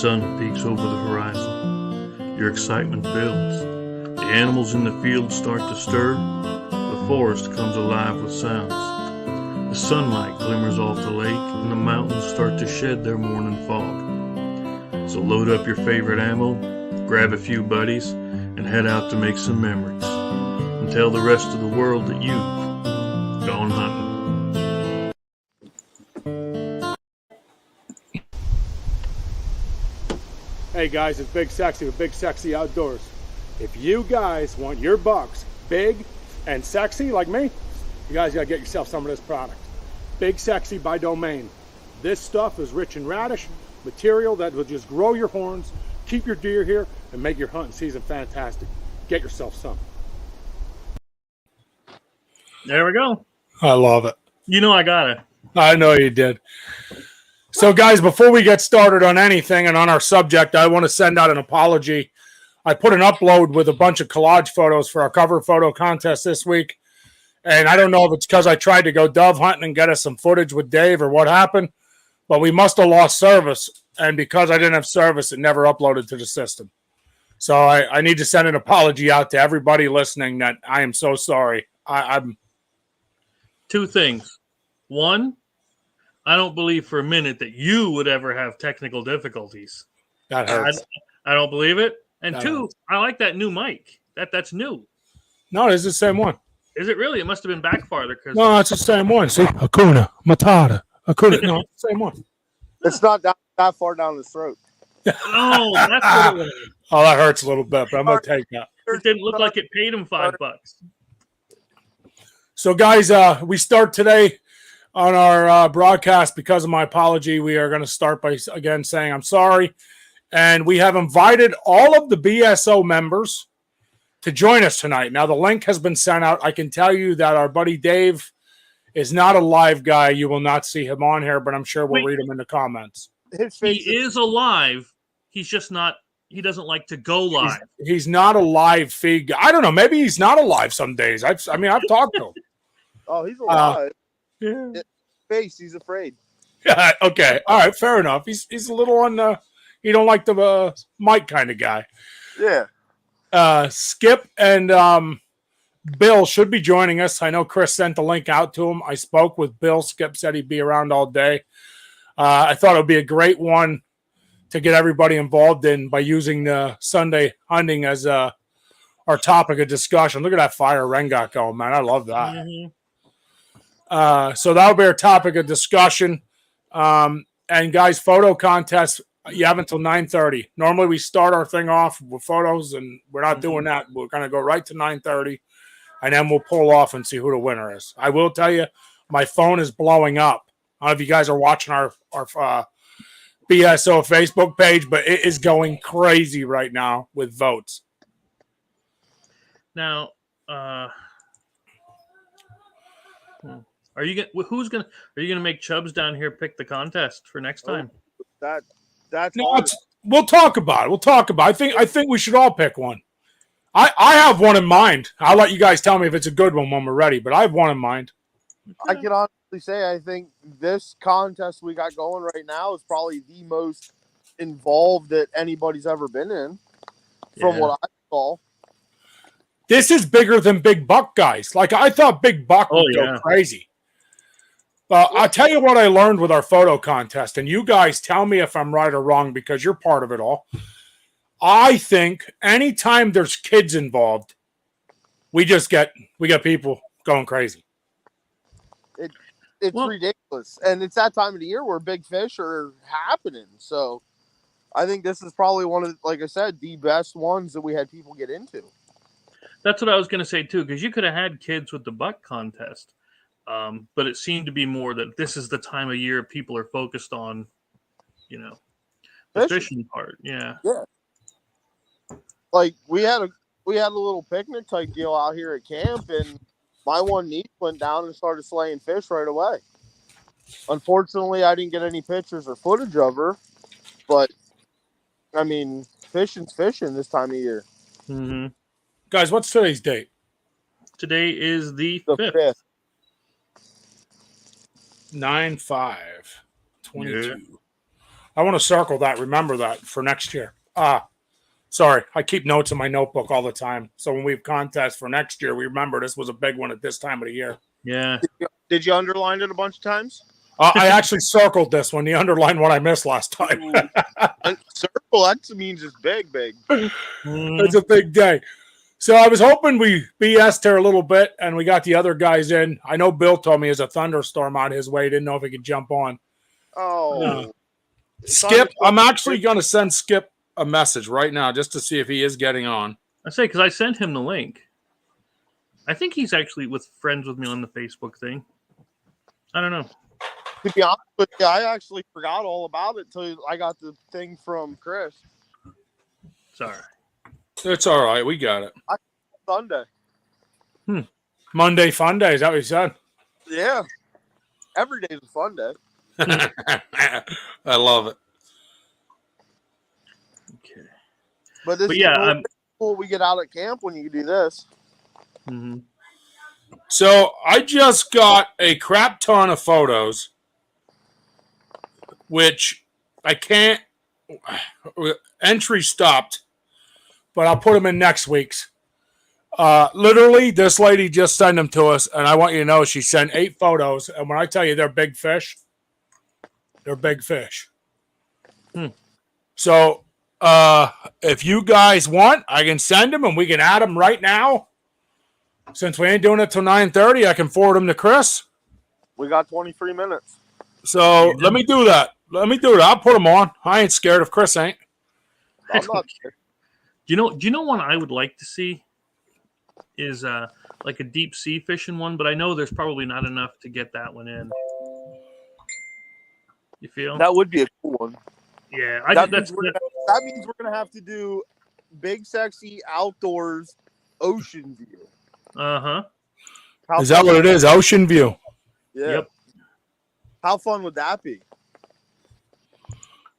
sun peeks over the horizon. Your excitement builds. The animals in the field start to stir. The forest comes alive with sounds. The sunlight glimmers off the lake, and the mountains start to shed their morning fog. So load up your favorite ammo, grab a few buddies, and head out to make some memories. And tell the rest of the world that you've gone hunting. Hey guys, it's Big Sexy with Big Sexy Outdoors. If you guys want your bucks big and sexy like me, you guys gotta get yourself some of this product. Big Sexy by Domain. This stuff is rich in radish, material that will just grow your horns, keep your deer here, and make your hunting season fantastic. Get yourself some. There we go. I love it. You know I got it. I know you did. So guys, before we get started on anything and on our subject, I want to send out an apology. I put an upload with a bunch of collage photos for our cover photo contest this week. And I don't know if it's because I tried to go dove hunting and get us some footage with Dave or what happened, but we must have lost service. And because I didn't have service, it never uploaded to the system. So I need to send an apology out to everybody listening that I am so sorry. I'm Two things. One, I don't believe for a minute that you would ever have technical difficulties. That hurts. I don't believe it. And that two, hurts. I like that new mic. That's new. No, it's the same one. Is it really? It must have been back farther. No, it's the same one. See? Hakuna Matata. Hakuna. No, it's the same one. It's not that far down the throat. Oh, that's what it was. Oh, that hurts a little bit, but I'm going to take that. It didn't look like it paid him $5. So, guys, we start today on our broadcast because of my apology. We are going to start by, again, saying I'm sorry. And we have invited all of the BSO members to join us tonight. Now, the link has been sent out. I can tell you that our buddy Dave is not a live guy. You will not see him on here, but I'm sure we'll read him in the comments. He is alive. He's just not, he doesn't like to go live. He's not a live feed guy. I don't know. Maybe he's not alive some days. I've talked to him. Oh, he's alive. Yeah. Face, he's afraid. Yeah, okay. All right, fair enough. He's a little on the, he don't like the mic kind of guy. Yeah. Skip and Bill should be joining us. I know Chris sent the link out to him. I spoke with Bill. Skip said he'd be around all day. I thought it would be a great one to get everybody involved in by using the Sunday hunting as our topic of discussion. Look at that fire Ren got going, man. I love that. Mm-hmm. So that'll be our topic of discussion. And guys, photo contest, you have until 9:30. Normally we start our thing off with photos, and we're not doing that. We're going to go right to 9:30, and then we'll pull off and see who the winner is. I will tell you, my phone is blowing up. I don't know if you guys are watching our BSO Facebook page, but it is going crazy right now with votes. Now, are you gonna make Chubbs down here pick the contest for next time? That's no, we'll talk about it. We'll talk about it. I think we should all pick one. I have one in mind. I'll let you guys tell me if it's a good one when we're ready, but I have one in mind. I can honestly say I think this contest we got going right now is probably the most involved that anybody's ever been in, from what I saw. This is bigger than Big Buck, guys. Like, I thought Big Buck would go crazy. I'll tell you what I learned with our photo contest, and you guys tell me if I'm right or wrong because you're part of it all. I think anytime there's kids involved, we get people going crazy. It's ridiculous. And it's that time of the year where big fish are happening. So I think this is probably one of, like I said, the best ones that we had people get into. That's what I was going to say, too, because you could have had kids with the buck contest, but it seemed to be more that this is the time of year people are focused on, the fishing part. Yeah. Yeah. Like, we had a little picnic type deal out here at camp, and my one niece went down and started slaying fish right away. Unfortunately, I didn't get any pictures or footage of her, but, I mean, fishing's fishing this time of year. Mm-hmm. Guys, what's today's date? Today is the 5th. 9/5/22. I want to circle that. Remember that for next year. Sorry, I keep notes in my notebook all the time. So when we have contests for next year, we remember this was a big one at this time of the year. Yeah. Did you underline it a bunch of times? I actually circled this one, the underlined one I missed last time. Circle, that means it's big. It's a big day. So I was hoping we BS'd her a little bit, and we got the other guys in. I know Bill told me there's a thunderstorm on his way. Didn't know if he could jump on. Oh. Skip, I'm actually going to send Skip a message right now just to see if he is getting on. I say, because I sent him the link. I think he's actually friends with me on the Facebook thing. I don't know. To be honest with you, I actually forgot all about it until I got the thing from Chris. Sorry. It's all right. We got it. Sunday. Monday fun day. Is that what you said? Yeah. Every day is a fun day. I love it. Okay. But this yeah, is cool we get out at camp when you do this. Mm-hmm. So I just got a crap ton of photos, which I can't. Entry stopped, but I'll put them in next week's. Literally, this lady just sent them to us, and I want you to know she sent 8 photos. And when I tell you they're big fish, they're big fish. So if you guys want, I can send them, and we can add them right now. Since we ain't doing it till 9:30, I can forward them to Chris. We got 23 minutes. So let me do that. I'll put them on. I ain't scared if Chris ain't. I'm not scared. Do you know one I would like to see is like a deep sea fishing one, but I know there's probably not enough to get that one in. You feel? That would be a cool one. Yeah, that means we're gonna have to do big, sexy outdoors ocean view. Uh-huh. Is that what it is? Ocean view. Yeah. Yep. How fun would that be?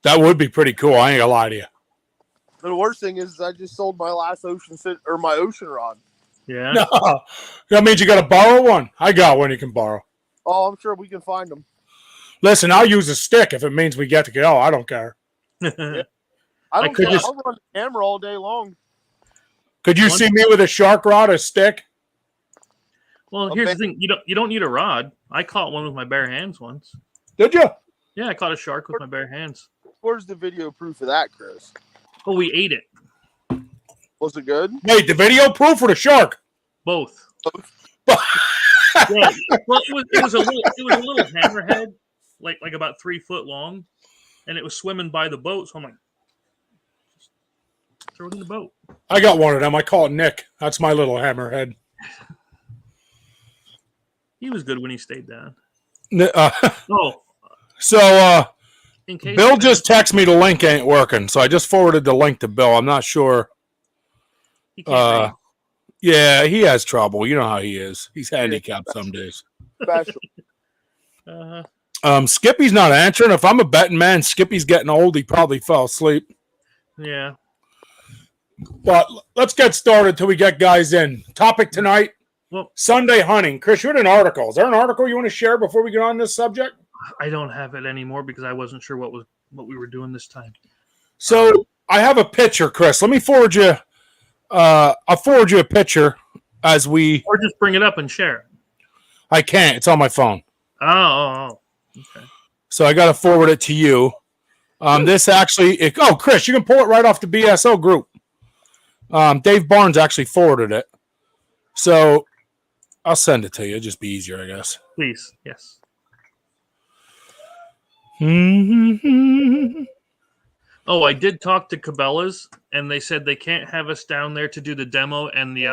That would be pretty cool. I ain't gonna lie to you. The worst thing is I just sold my last my ocean rod. Yeah. No, that means you got to borrow one. I got one you can borrow. Oh, I'm sure we can find them. Listen, I'll use a stick if it means we get to go. I don't care. Yeah. I don't care. I'll run the camera all day long. Could you see me with a shark rod, a stick? Well, here's the thing. You don't need a rod. I caught one with my bare hands once. Did you? Yeah, I caught a shark with my bare hands. Where's the video proof of that, Chris? Oh, we ate it. Was it good? Wait, the video proof or the shark? Both. Yeah, well, it was a little hammerhead, like about 3 foot long, and it was swimming by the boat. So I'm like, just throw it in the boat. I got one of them. I call it Nick. That's my little hammerhead. He was good when he stayed down. So in case Bill just texted me the link ain't working, so I just forwarded the link to Bill. I'm not sure. He can't Yeah, he has trouble. You know how he is. He's handicapped some days. Special. Skippy's not answering. If I'm a betting man, Skippy's getting old. He probably fell asleep. Yeah. But let's get started till we get guys in. Topic tonight, Sunday hunting. Chris, you had an article. Is there an article you want to share before we get on this subject? I don't have it anymore because I wasn't sure what we were doing this time. So I have a picture, Chris. Let me forward you. I'll forward you a picture as we. Or just bring it up and share it. I can't. It's on my phone. Oh. Okay. So I got to forward it to you. This actually. Chris, you can pull it right off the BSO group. Dave Barnes actually forwarded it. So I'll send it to you. It'll just be easier, I guess. Please. Yes. Oh, I did talk to Cabela's, and they said they can't have us down there to do the demo and the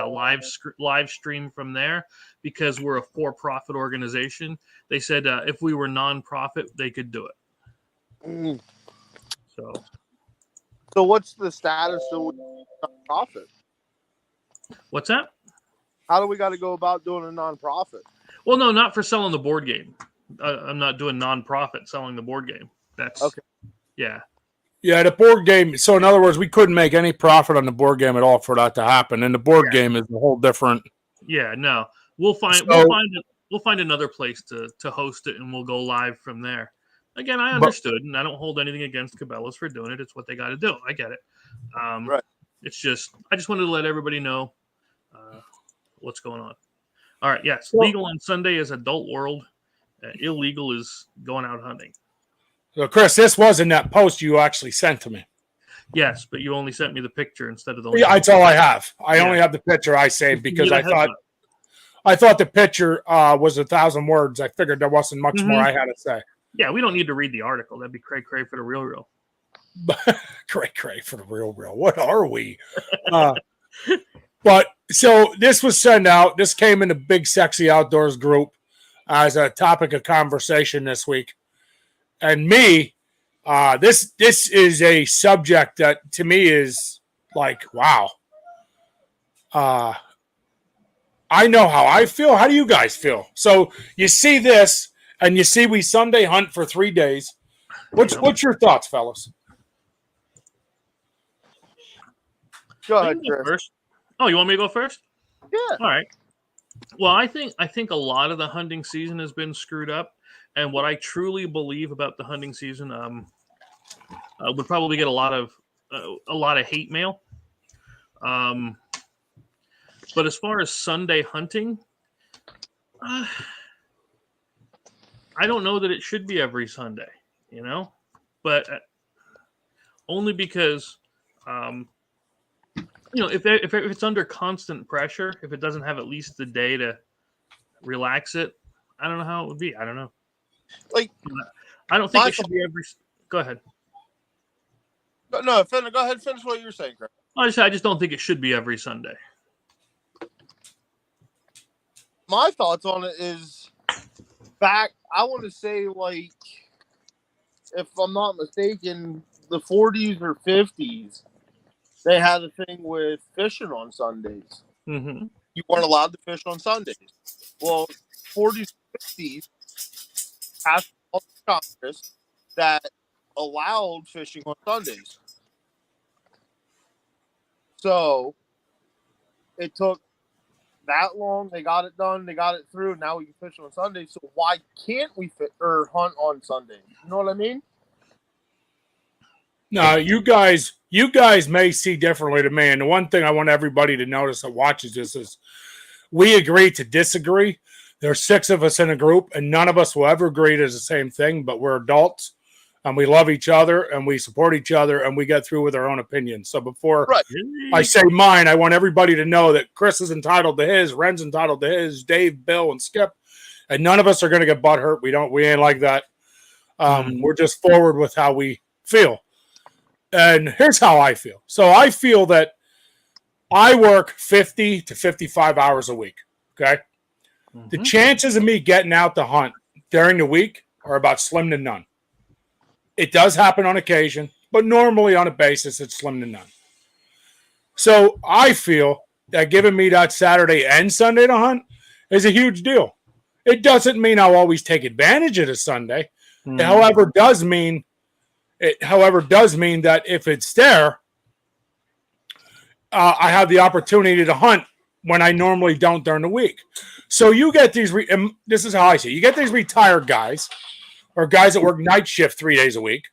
live stream from there because we're a for-profit organization. They said if we were non-profit, they could do it. So what's the status of non-profit? What's that? How do we got to go about doing a non-profit? Well, no, not for selling the board game. I'm not doing non-profit selling the board game. That's okay. Yeah. Yeah, the board game. So in other words, we couldn't make any profit on the board game at all for that to happen. And the board game is a whole different. Yeah, no. We'll find another place to host it, and we'll go live from there. Again, I understood, and I don't hold anything against Cabela's for doing it. It's what they got to do. I get it. Right. It's just I just wanted to let everybody know what's going on. All right. Yes, Well, legal on Sunday is adult world. Illegal is going out hunting. So, Chris, this was in that post you actually sent to me. Yes, but you only sent me the picture instead of the link. Yeah, that's all I have. I only have the picture I saved because I thought the picture was 1,000 words. I figured there wasn't much more I had to say. Yeah, we don't need to read the article. That'd be cray for the real. Cray for the real. What are we? But so this was sent out. This came in the Big Sexy Outdoors group as a topic of conversation this week. And me, this is a subject that to me is like, wow. I know how I feel. How do you guys feel? So you see this, and you see we Sunday hunt for 3 days. What's your thoughts, fellas? Go ahead, Go Chris. first. Oh, you want me to go first? Yeah. All right. Well, I think a lot of the hunting season has been screwed up, and what I truly believe about the hunting season, would probably get a lot of hate mail. But as far as Sunday hunting, I don't know that it should be every Sunday, but only because, if it's under constant pressure, if it doesn't have at least the day to relax it, I don't know how it would be. I don't know. Like, I don't think it should be every. Go ahead. No, go ahead. Finish what you're saying, Chris. I just don't think it should be every Sunday. My thoughts on it is back, I want to say, like, if I'm not mistaken, the 40s or 50s, they had a thing with fishing on Sundays. Mm-hmm. You weren't allowed to fish on Sundays. Well, 40s, 50s passed a law in Congress that allowed fishing on Sundays. So it took that long. They got it done. They got it through. Now we can fish on Sundays. So why can't we hunt on Sundays? You know what I mean? No, you guys may see differently to me. And the one thing I want everybody to notice that watches this is we agree to disagree. There's 6 of us in a group, and none of us will ever agree to the same thing, but we're adults, and we love each other, and we support each other, and we get through with our own opinions. So before I say mine, I want everybody to know that Chris is entitled to his, Ren's entitled to his, Dave, Bill, and Skip, and none of us are going to get butthurt. We ain't like that. We're just forward with how we feel. And here's how I feel. So I feel that I work 50 to 55 hours a week, okay? Mm-hmm. The chances of me getting out to hunt during the week are about slim to none. It does happen on occasion, but normally on a basis, it's slim to none. So I feel that giving me that Saturday and Sunday to hunt is a huge deal. It doesn't mean I'll always take advantage of the Sunday. Mm-hmm. It, however, does mean that if it's there, I have the opportunity to hunt when I normally don't during the week. So you get these, this is how I see it. You get these retired guys or guys that work night shift 3 days a week,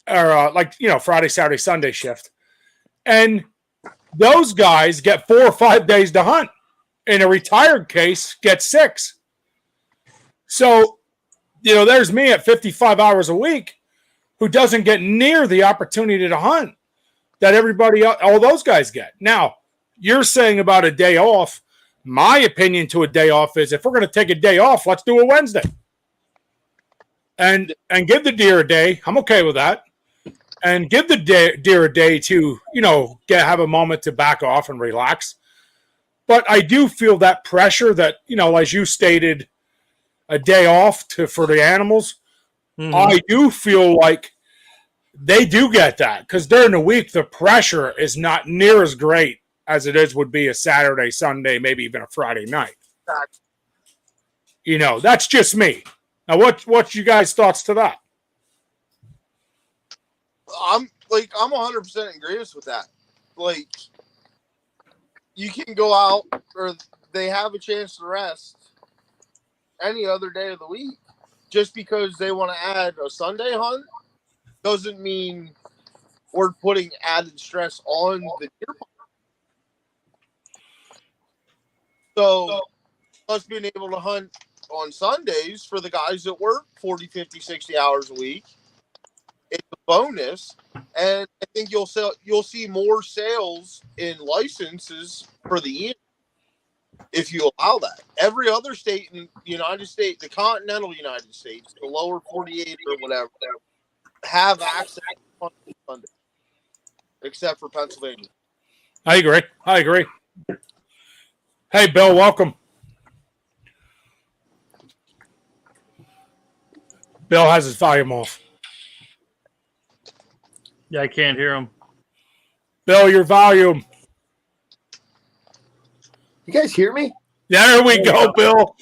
or Friday, Saturday, Sunday shift. And those guys get 4 or 5 days to hunt. In a retired case, get 6. So, there's me at 55 hours a week who doesn't get near the opportunity to hunt that all those guys get. Now, you're saying about a day off. My opinion to a day off is if we're going to take a day off, let's do a Wednesday. And give the deer a day. I'm okay with that. And give the deer a day to, have a moment to back off and relax. But I do feel that pressure that, as you stated, a day off for the animals. Mm-hmm. I do feel like they do get that because during the week, the pressure is not near as great as it would be a Saturday, Sunday, maybe even a Friday night. That's just me. Now, what's you guys' thoughts to that? I'm 100% in agreement with that. Like, you can go out or they have a chance to rest any other day of the week. just because they want to add a Sunday hunt doesn't mean we're putting added stress on the deer hunt. So us being able to hunt on Sundays for the guys that work 40, 50, 60 hours a week, it's a bonus. And I think you'll see more sales in licenses for the year if you allow that. Every other state in the United States, the continental United States, the lower 48 or whatever, have access to hunt on Sunday, except for Pennsylvania. I agree. Hey, Bill, welcome. Bill has his volume off. Yeah, I can't hear him. Bill, your volume. You guys hear me? There we go, Bill.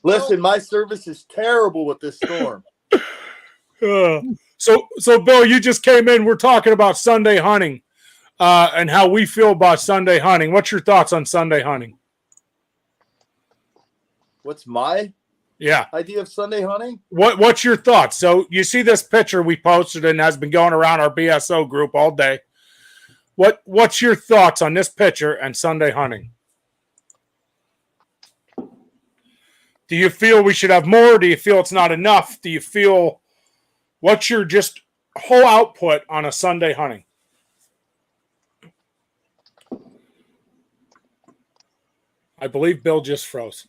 Listen, my service is terrible with this storm. So Bill, you just came in. We're talking about Sunday hunting and how we feel about Sunday hunting. What's your thoughts on Sunday hunting? What's my idea of Sunday hunting? What's your thoughts? So you see this picture we posted and has been going around our BSO group all day. What's your thoughts on this picture and Sunday hunting? Do you feel we should have more? Do you feel it's not enough? Do you feel what's your just whole output on a Sunday hunting? I believe Bill just froze.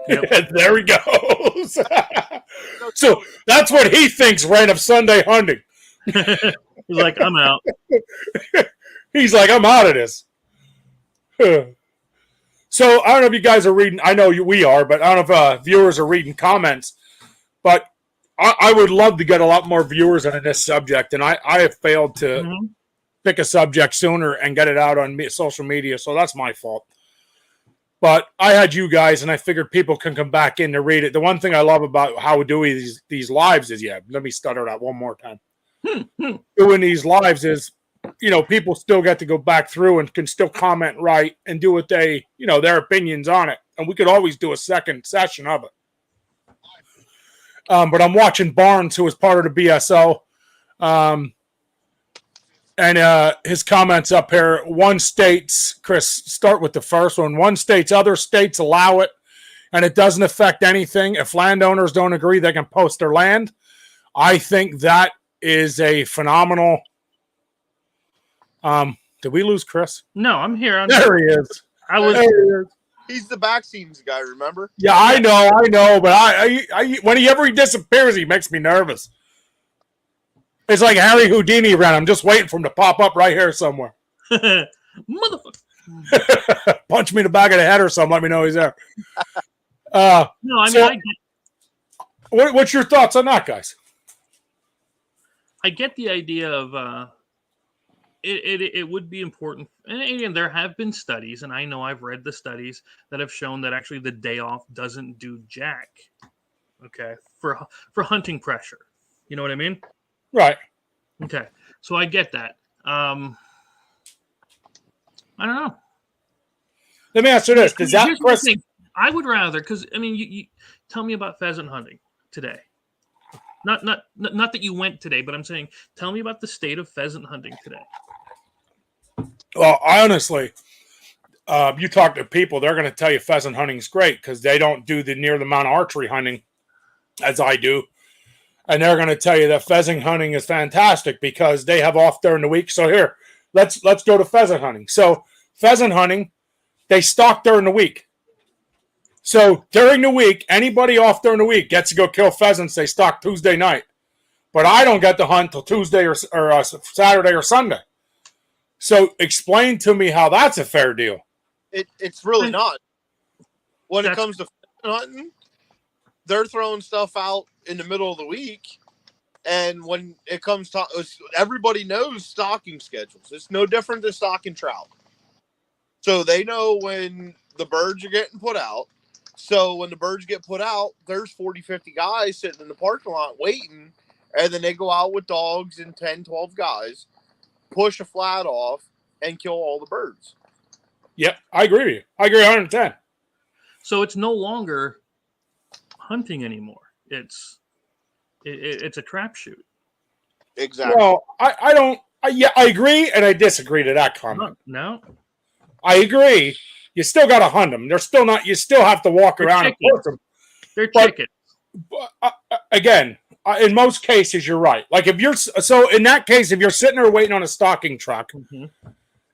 Yep. There he goes. So that's what he thinks right of Sunday hunting. He's like, I'm out. He's like, I'm out of this. So I don't know if you guys are reading. I know we are, but I don't know if viewers are reading comments. But I would love to get a lot more viewers on this subject, and I have failed to pick a subject sooner and get it out on social media, so that's my fault. But I had you guys, and I figured people can come back in to read it. The one thing I love about how we do these lives is, let me stutter that one more time. Doing these lives is, people still get to go back through and can still comment right and do what they, their opinions on it. And we could always do a second session of it. But I'm watching Barnes, who was part of the BSO. And his comments up here, one states, Chris, start with the first one. One states, other states allow it, and it doesn't affect anything. If landowners don't agree, they can post their land. I think that is a phenomenal. Did we lose Chris? No, I'm here. There he is. He's the vaccines guy, remember? Yeah, I know, but I whenever he disappears, he makes me nervous. It's like Harry Houdini around. I'm just waiting for him to pop up right here somewhere. Motherfucker. Punch me in the back of the head or something. Let me know he's there. What's your thoughts on that, guys? I get the idea of it would be important. And again, there have been studies, and I know I've read the studies that have shown that actually the day off doesn't do jack. Okay, for hunting pressure. You know what I mean? Right. Okay. So I get that. I don't know. Let me ask you this: does that Chris? I would rather, because you tell me about pheasant hunting today. Not that you went today, but I'm saying tell me about the state of pheasant hunting today. Well, honestly, you talk to people, they're going to tell you pheasant hunting is great because they don't do the near the amount of archery hunting as I do. And they're going to tell you that pheasant hunting is fantastic because they have off during the week. So here, let's go to pheasant hunting. So pheasant hunting, they stalk during the week. So during the week, anybody off during the week gets to go kill pheasants. They stalk Tuesday night. But I don't get to hunt till Tuesday or Saturday or Sunday. So explain to me how that's a fair deal. It's really not. When it comes to pheasant hunting, they're throwing stuff out in the middle of the week. And when it comes to everybody knows stalking schedules. It's no different than stalking trout. So they know when the birds are getting put out. So when the birds get put out, there's 40, 50 guys sitting in the parking lot waiting. And then they go out with dogs and 10, 12 guys, push a flat off, and kill all the birds. Yep, I agree with you. I agree 110. So it's no longer hunting anymore. It's a crapshoot. Exactly. Well, I don't. I agree and I disagree to that comment. No. I agree. You still got to hunt them. They're still not. You still have to walk around and push them. They're chickens. Again, in most cases, you're right. Like if you're so in that case, if you're sitting there waiting on a stocking truck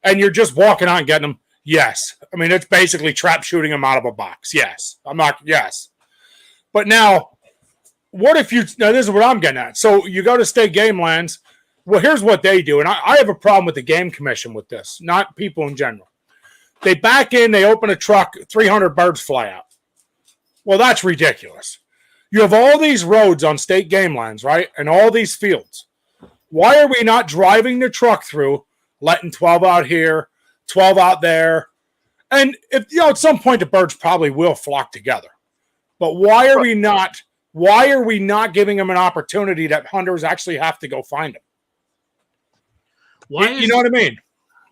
and you're just walking out and getting them, yes. I mean, it's basically trap shooting them out of a box. Yes, I'm not. Yes, but now, what if you? Now this is what I'm getting at. So you go to state game lands. Well, here's what they do, and I have a problem with the game commission with this, not people in general. They back in, they open a truck, 300 birds fly out. Well, that's ridiculous. You have all these roads on state game lands, right? And all these fields. Why are we not driving the truck through, letting 12 out here, 12 out there? And if at some point the birds probably will flock together. But why are we not giving them an opportunity that hunters actually have to go find them? You know what I mean?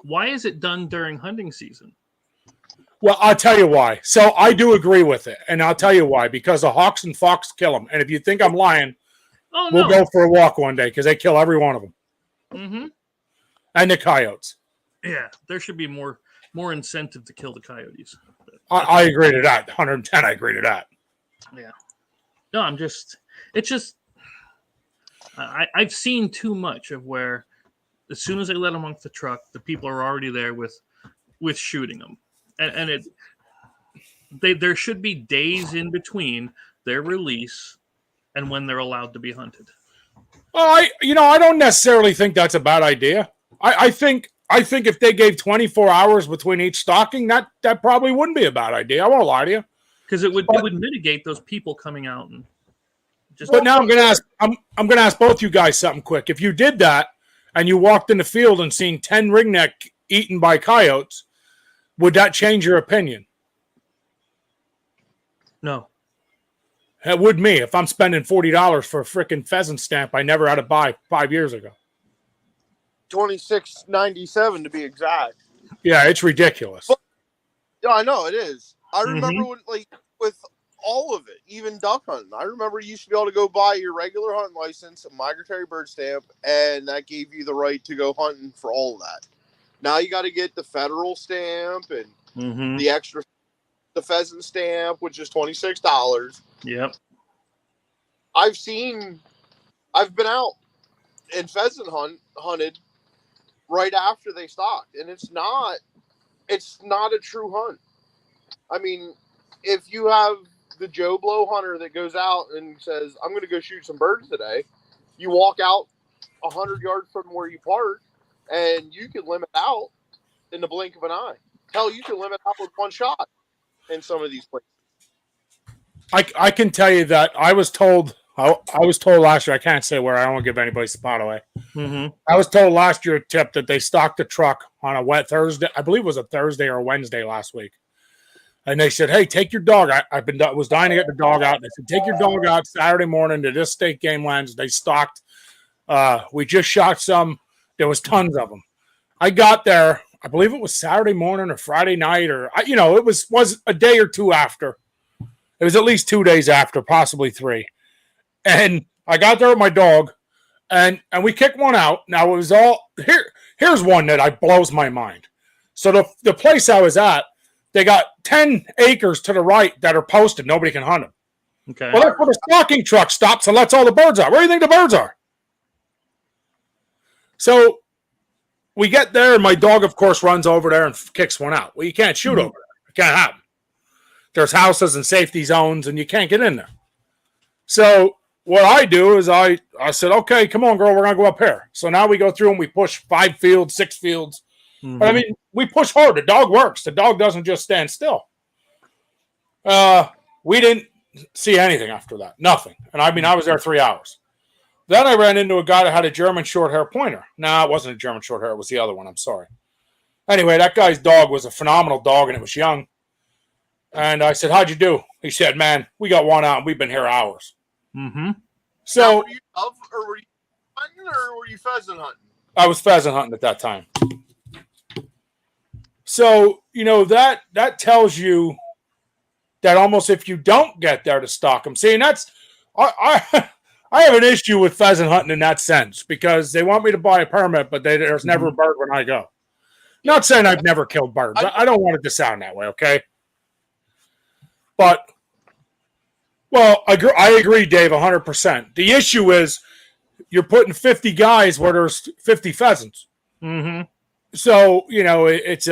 Why is it done during hunting season? Well, I'll tell you why. So I do agree with it, and I'll tell you why. Because the hawks and fox kill them. And if you think I'm lying, we'll go for a walk one day because they kill every one of them. Mm-hmm. And the coyotes. Yeah, there should be more incentive to kill the coyotes. I agree to that. 110, I agree to that. Yeah. No, I've seen too much of where as soon as they let them off the truck, the people are already there with shooting them. And there should be days in between their release and when they're allowed to be hunted. Well, I don't necessarily think that's a bad idea. I think if they gave 24 hours between each stalking, that probably wouldn't be a bad idea. I won't lie to you, because it would mitigate those people coming out and just. But now I'm gonna ask both you guys something quick. If you did that and you walked in the field and seen 10 ringneck eaten by coyotes, would that change your opinion? No. It would me if I'm spending $40 for a freaking pheasant stamp I never had to buy 5 years ago. $26.97 to be exact. Yeah, it's ridiculous. But, yeah, I know it is. I remember when, with all of it, even duck hunting. I remember you used to be able to go buy your regular hunting license, a migratory bird stamp, and that gave you the right to go hunting for all of that. Now you got to get the federal stamp and the extra, the pheasant stamp, which is $26. Yep. I've been out and pheasant hunted right after they stocked, and it's not a true hunt. I mean, if you have the Joe Blow hunter that goes out and says, I'm going to go shoot some birds today, you walk out 100 yards from where you park, and you can limit out in the blink of an eye. Hell, you can limit out with one shot in some of these places. I can tell you that I was told last year, I can't say where, I don't want to give anybody's spot away. I was told last year, Tip, that they stocked the truck on a wet Thursday. I believe it was a Thursday or a Wednesday last week. And they said, hey, take your dog. I was dying to get the dog out. They said, take your dog out Saturday morning to this state game lands. They stocked. We just shot some. There was tons of them. I got there, I believe it was Saturday morning or Friday night, or it was a day or two after. It was at least 2 days after, possibly 3. And I got there with my dog, and we kicked one out. Now it was all here. Here's one that blows my mind. So the place I was at, they got 10 acres to the right that are posted. Nobody can hunt them. Okay. Well, that's where the stalking truck stops and lets all the birds out. Where do you think the birds are? So we get there, and my dog, of course, runs over there and kicks one out. Well, you can't shoot over there. You can't have them. There's houses and safety zones, and you can't get in there. So what I do is I said, okay, come on, girl, we're going to go up here. So now we go through and we push 5 fields, 6 fields. But I mean, we push hard. The dog works. The dog doesn't just stand still. We didn't see anything after that. Nothing. And I mean, I was there 3 hours. Then I ran into a guy that had a German short hair pointer. No, it wasn't a German short hair. It was the other one. I'm sorry. Anyway, that guy's dog was a phenomenal dog, and it was young. And I said, how'd you do? He said, man, we got one out, and we've been here hours. So, now, were you dove, or were you hunting, or were you pheasant hunting? I was pheasant hunting at that time. So, that tells you that almost if you don't get there to stalk them. See, and that's I have an issue with pheasant hunting in that sense because they want me to buy a permit, but there's never a bird when I go. Not saying I've never killed birds. I don't want it to sound that way, okay? But, well, I agree, Dave, 100%. The issue is you're putting 50 guys where there's 50 pheasants. Mm-hmm. So, it's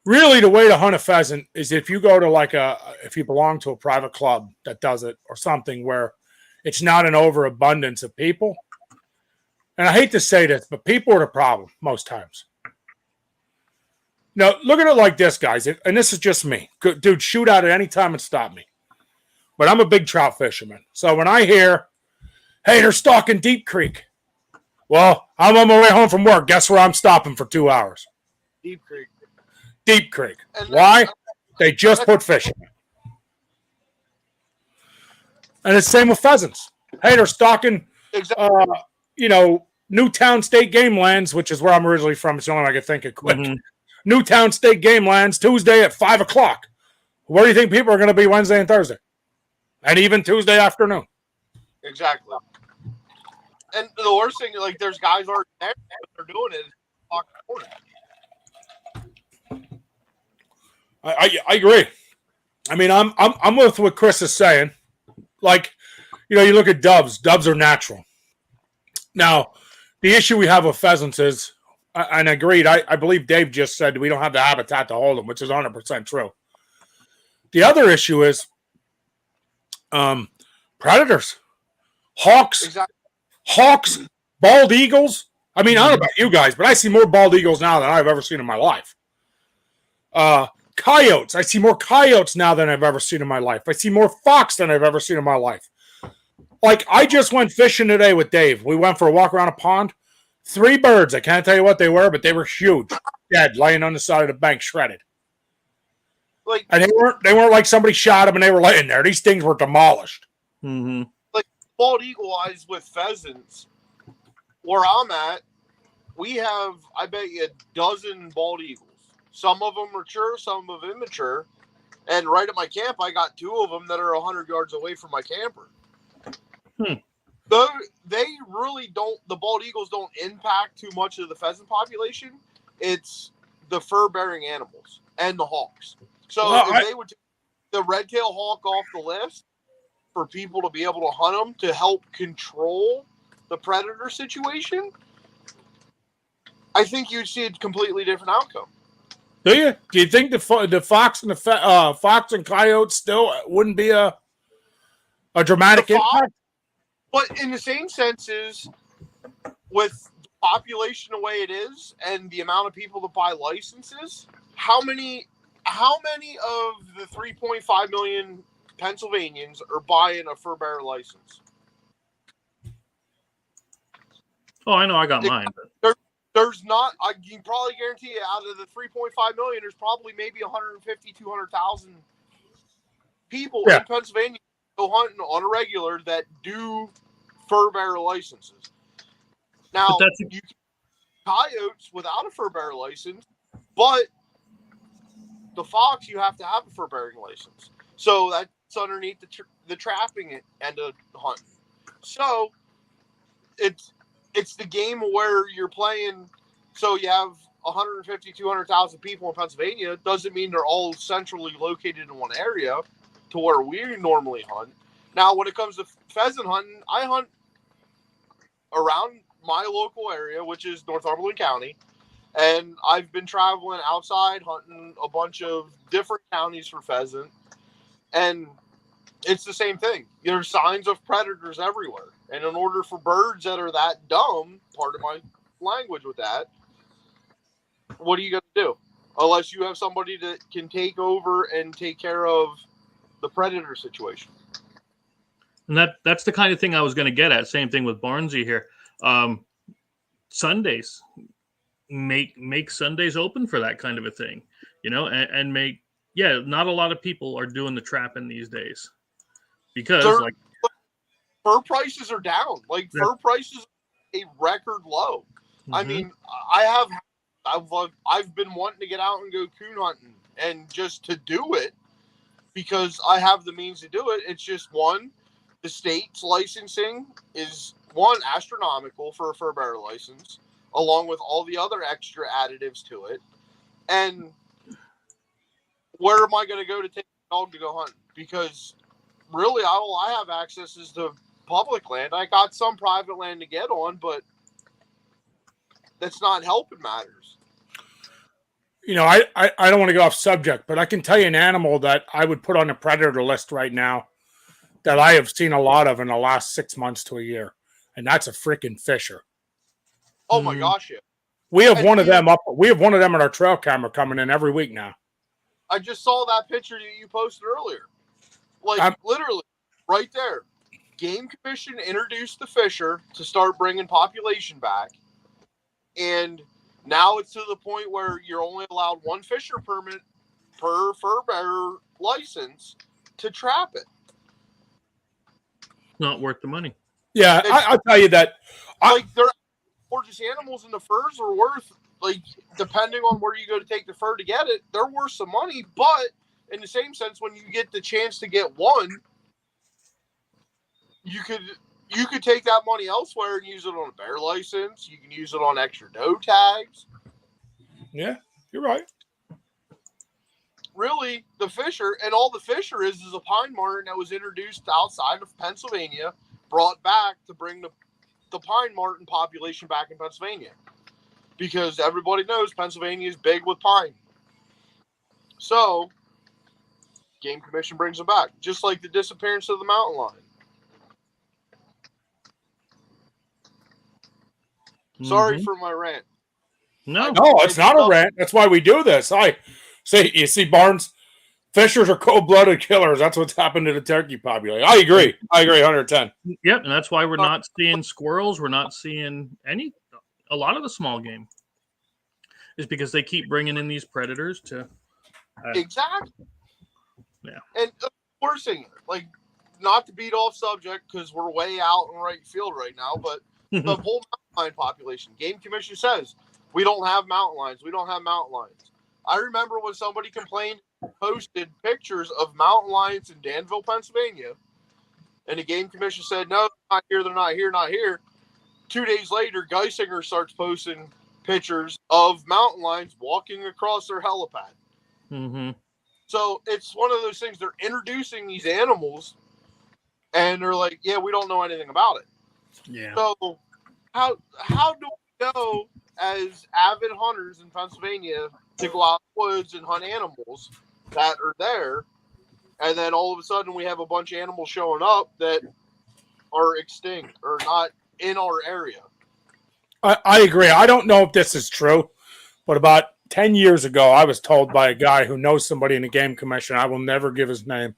really the way to hunt a pheasant is if you go to if you belong to a private club that does it or something where it's not an overabundance of people. And I hate to say this, but people are the problem most times. Now, look at it like this, guys, and this is just me. Dude, shoot out at any time and stop me. But I'm a big trout fisherman. So when I hear, hey, they're stalking Deep Creek. Well, I'm on my way home from work. Guess where I'm stopping for 2 hours? Deep Creek. Deep Creek. Why? They just put fish in it. And it's the same with pheasants. Hey, they're stalking, Newtown State Game Lands, which is where I'm originally from. It's the only way I could think of quick. Mm-hmm. Newtown State Game Lands, Tuesday at 5 o'clock. Where do you think people are going to be Wednesday and Thursday? And even Tuesday afternoon. Exactly. And the worst thing, there's guys already there, but they're doing it. I agree. I mean, I'm with what Chris is saying. You look at doves. Doves are natural. Now, the issue we have with pheasants is, and agreed, I believe Dave just said we don't have the habitat to hold them, which is 100% true. The other issue is predators. Hawks. Exactly. Hawks, bald eagles. I mean, I don't know about you guys, but I see more bald eagles now than I've ever seen in my life. Coyotes. I see more coyotes now than I've ever seen in my life. I see more fox than I've ever seen in my life. I just went fishing today with Dave. We went for a walk around a pond. 3 birds. I can't tell you what they were, but they were huge. Dead, laying on the side of the bank, shredded. And they weren't like somebody shot them and they were laying there. These things were demolished. Mm-hmm. Bald eagle eyes with pheasants. Where I'm at, we have, I bet you, 12 bald eagles. Some of them mature, some of them immature. And right at my camp, I got 2 of them that are 100 yards away from my camper. They really don't, the bald eagles don't impact too much of the pheasant population. It's the fur-bearing animals and the hawks. So if they would take the red-tailed hawk off the list for people to be able to hunt them to help control the predator situation, I think you'd see a completely different outcome. Do you? Do you think the fox and the fox and coyotes still wouldn't be a dramatic impact? But in the same sense is with the population the way it is and the amount of people that buy licenses, how many of the 3.5 million Pennsylvanians are buying a fur bearer license? Oh, I know I got mine. But there's not, I can probably guarantee you out of the 3.5 million, there's probably maybe 150, 200,000 people in Pennsylvania go hunting on a regular that do fur bearer licenses. Now, you can coyotes without a fur bearer license, but the fox, you have to have a fur bearing license. So that's underneath the trapping end of hunting. So it's the game where you're playing. So you have 150, 200,000 people in Pennsylvania. Doesn't mean they're all centrally located in one area to where we normally hunt. Now, when it comes to pheasant hunting, I hunt around my local area, which is Northumberland County. And I've been traveling outside hunting a bunch of different counties for pheasant. And it's the same thing. There's signs of predators everywhere. And in order for birds that are that dumb, part of my language with that, what are you going to do? Unless you have somebody that can take over and take care of the predator situation. And that's the kind of thing I was going to get at. Same thing with Barnsey here. Sundays. Make Sundays open for that kind of a thing, and make, not a lot of people are doing the trapping these days because fur prices are down. Fur prices are a record low. Mm-hmm. I mean, I've been wanting to get out and go coon hunting and just to do it. because I have the means to do it. It's just one, the state's licensing is astronomical for a fur bearer license, along with all the other extra additives to it. And where am I going to go to take a dog to go hunt? Because really, all I have access is to public land. I got some private land to get on, but that's not helping matters. You know, I don't want to get off subject, but I can tell you an animal that I would put on the predator list right now that I have seen a lot of in the last 6 months to a year, and that's a freaking fisher. Oh my gosh, yeah. We have one of them up. We have one of them on our trail camera coming in every week now. I just saw that picture that you posted earlier. Like literally, right there. Game Commission introduced the fisher to start bringing population back, and now it's to the point where you're only allowed one fisher permit per fur bearer license to trap it. Not worth the money. Yeah, I'll tell you that. Like, they're gorgeous animals, and the furs are worth, like, depending on where you go to take the fur to get it, they're worth some money. But in the same sense, when you get the chance to get one, you could take that money elsewhere and use it on a bear license. You can use it on extra doe tags. Yeah, you're right. Really, the fisher, and all the fisher is a pine marten that was introduced outside of Pennsylvania, brought back to bring the pine marten population back in Pennsylvania. Because everybody knows Pennsylvania is big with pine. So, Game Commission brings them back. Just like the disappearance of the mountain lion. Sorry for my rant. No, it's not a rant. That's why we do this. You see, Barnes, fishers are cold-blooded killers. That's what's happened to the turkey population. I agree, 110. Yep, and that's why we're not seeing squirrels. We're not seeing a lot of the small game. Is because they keep bringing in these predators to. Exactly. Yeah. And we're saying, like, not to beat off subject because we're way out in right field right now, but the whole mountain lion population, Game Commission says, we don't have mountain lions. We don't have mountain lions. I remember when somebody complained, posted pictures of mountain lions in Danville, Pennsylvania, and the Game Commission said, no, they're not here, they're not here, not here. 2 days later, Geisinger starts posting pictures of mountain lions walking across their helipad. Mm-hmm. So it's one of those things, they're introducing these animals, and they're like, yeah, we don't know anything about it. Yeah. So how do we know as avid hunters in Pennsylvania to go out in the woods and hunt animals that are there, and then all of a sudden we have a bunch of animals showing up that are extinct or not in our area? I agree. I don't know if this is true, but about 10 years ago, I was told by a guy who knows somebody in the Game Commission, I will never give his name,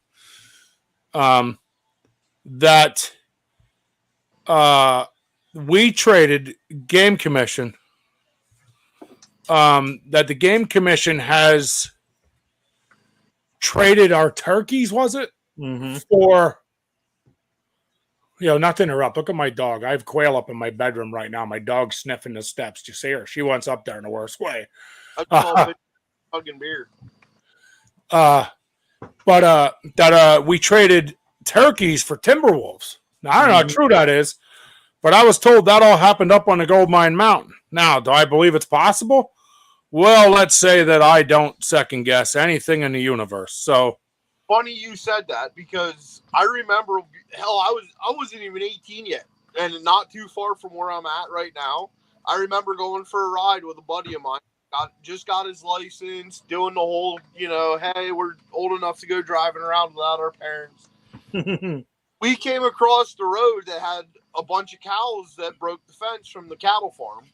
that we traded Game Commission, that the Game Commission has traded our turkeys, was it? Mm-hmm. For, not to interrupt. Look at my dog. I have quail up in my bedroom right now. My dog's sniffing the steps. Do you see her? She wants up there in the worst way. Fucking beer. That we traded turkeys for timber wolves. Now, I don't know how true that is, but I was told that all happened up on the Gold Mine Mountain. Now, do I believe it's possible? Well, let's say that I don't second guess anything in the universe. So funny you said that, because I remember, hell, I wasn't even 18 yet, and not too far from where I'm at right now. I remember going for a ride with a buddy of mine. Just got his license, doing the whole, hey, we're old enough to go driving around without our parents. We came across the road that had a bunch of cows that broke the fence from the cattle farm,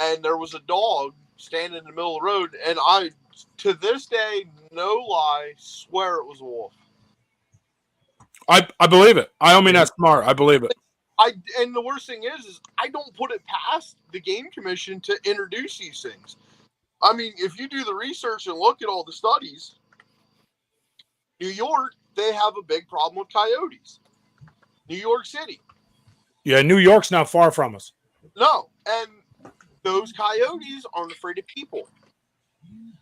and there was a dog standing in the middle of the road, and I, to this day, no lie, swear it was a wolf. I believe it. I don't mean that's smart. I believe it. And the worst thing is I don't put it past the Game Commission to introduce these things. I mean, if you do the research and look at all the studies, New York, they have a big problem with coyotes. New York City. Yeah, New York's not far from us. No, and those coyotes aren't afraid of people.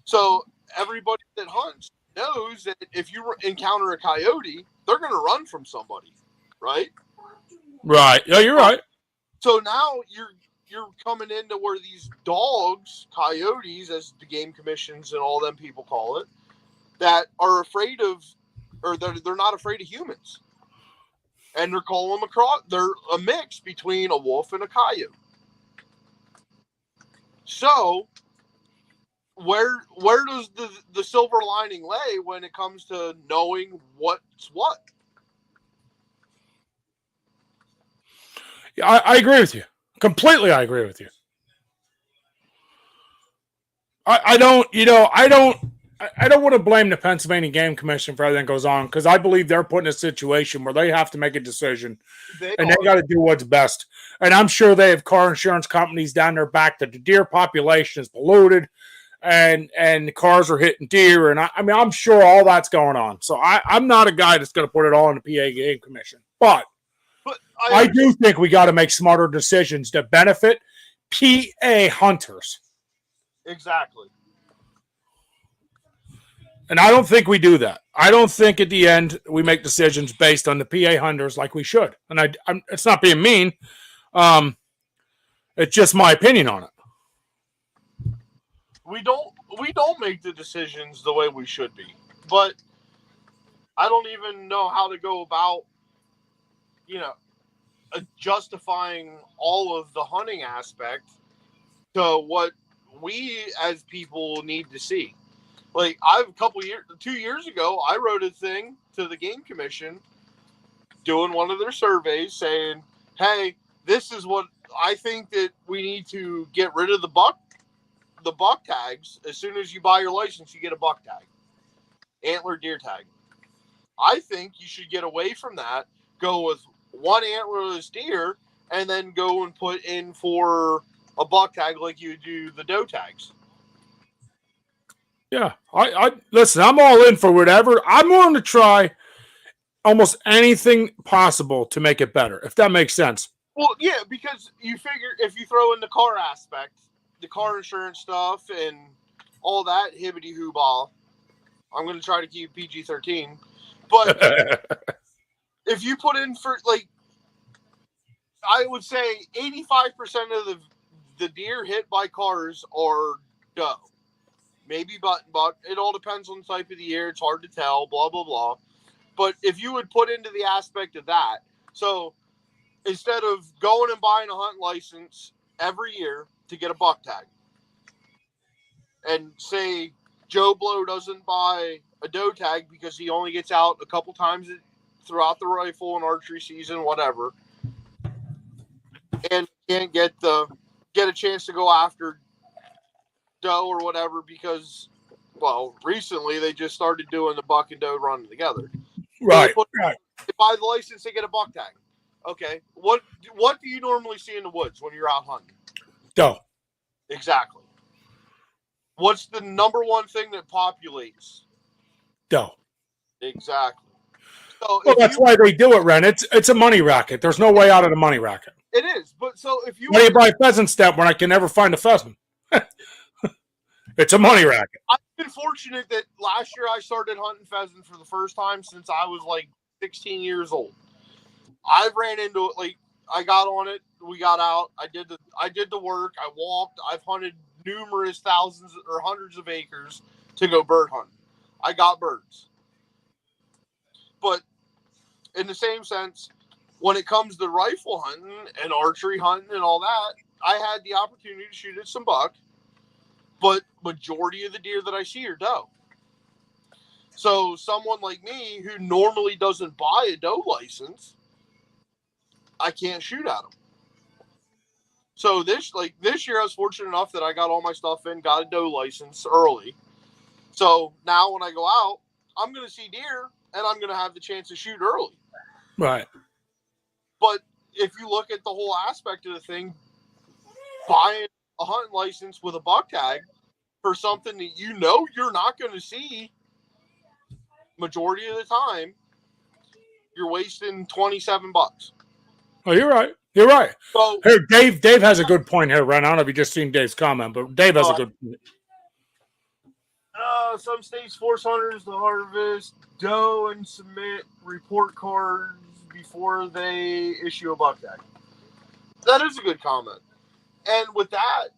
So everybody that hunts knows that if you encounter a coyote, they're going to run from somebody, right? Right. Yeah, you're right. So now you're coming into where these dogs, coyotes, as the game commissions and all them people call it, that are afraid of, or they're not afraid of humans, and they're calling them they're a mix between a wolf and a coyote. So where does the silver lining lay when it comes to knowing what's what? Yeah, I agree with you completely. I agree with you. I don't want to blame the Pennsylvania Game Commission for everything that goes on, because I believe they're put in a situation where they have to make a decision they got to do what's best. And I'm sure they have car insurance companies down their back that the deer population is polluted and the cars are hitting deer. And I mean, I'm sure all that's going on. So I'm not a guy that's going to put it all in the PA Game Commission. But I do think we got to make smarter decisions that benefit PA hunters. Exactly. And I don't think we do that. I don't think at the end we make decisions based on the PA hunters like we should. And it's not being mean. It's just my opinion on it. We don't make the decisions the way we should be. But I don't even know how to go about, justifying all of the hunting aspect to what we as people need to see. Like, 2 years ago, I wrote a thing to the Game Commission doing one of their surveys saying, hey, this is what I think that we need to get rid of the buck tags. As soon as you buy your license, you get a buck tag, antler deer tag. I think you should get away from that, go with one antlerless deer, and then go and put in for a buck tag like you do the doe tags. Yeah, I listen, I'm all in for whatever. I'm willing to try almost anything possible to make it better, if that makes sense. Well, yeah, because you figure if you throw in the car aspect, the car insurance stuff and all that hibbity hoobah, I'm going to try to keep PG-13. But if you put in for, like, I would say 85% of the deer hit by cars are doe. Maybe button buck. It all depends on the type of the year. It's hard to tell, blah, blah, blah. But if you would put into the aspect of that, so instead of going and buying a hunting license every year to get a buck tag, and say Joe Blow doesn't buy a doe tag because he only gets out a couple times throughout the rifle and archery season, whatever, and can't get a chance to go after doe or whatever because, well, recently they just started doing the buck and doe running together. Right. They buy the license, they get a buck tag. Okay. What do you normally see in the woods when you're out hunting? Doe. Exactly. What's the number one thing that populates? Doe. Exactly. So that's why they do it, Ren. It's a money racket. There's no way out of the money racket. It is. But so if you... Why do you buy a pheasant stamp when I can never find a pheasant? It's a money racket. I've been fortunate that last year I started hunting pheasant for the first time since I was like 16 years old. I've ran into it. Like, I got on it. We got out. I did the work. I walked. I've hunted numerous thousands or hundreds of acres to go bird hunting. I got birds. But in the same sense, when it comes to rifle hunting and archery hunting and all that, I had the opportunity to shoot at some buck, but majority of the deer that I see are doe. So someone like me who normally doesn't buy a doe license, I can't shoot at them. So this year I was fortunate enough that I got all my stuff in, got a doe license early. So now when I go out, I'm going to see deer and I'm going to have the chance to shoot early. Right. But if you look at the whole aspect of the thing, buying a hunting license with a buck tag for something that you know you're not going to see majority of the time, you're wasting $27. Oh, you're right. You're right. So, here, Dave has a good point here, Ren. I don't know if you just seen Dave's comment, but Dave has a good point. Some states force hunters to harvest doe and submit report cards before they issue a buck tag. That is a good comment. And with that,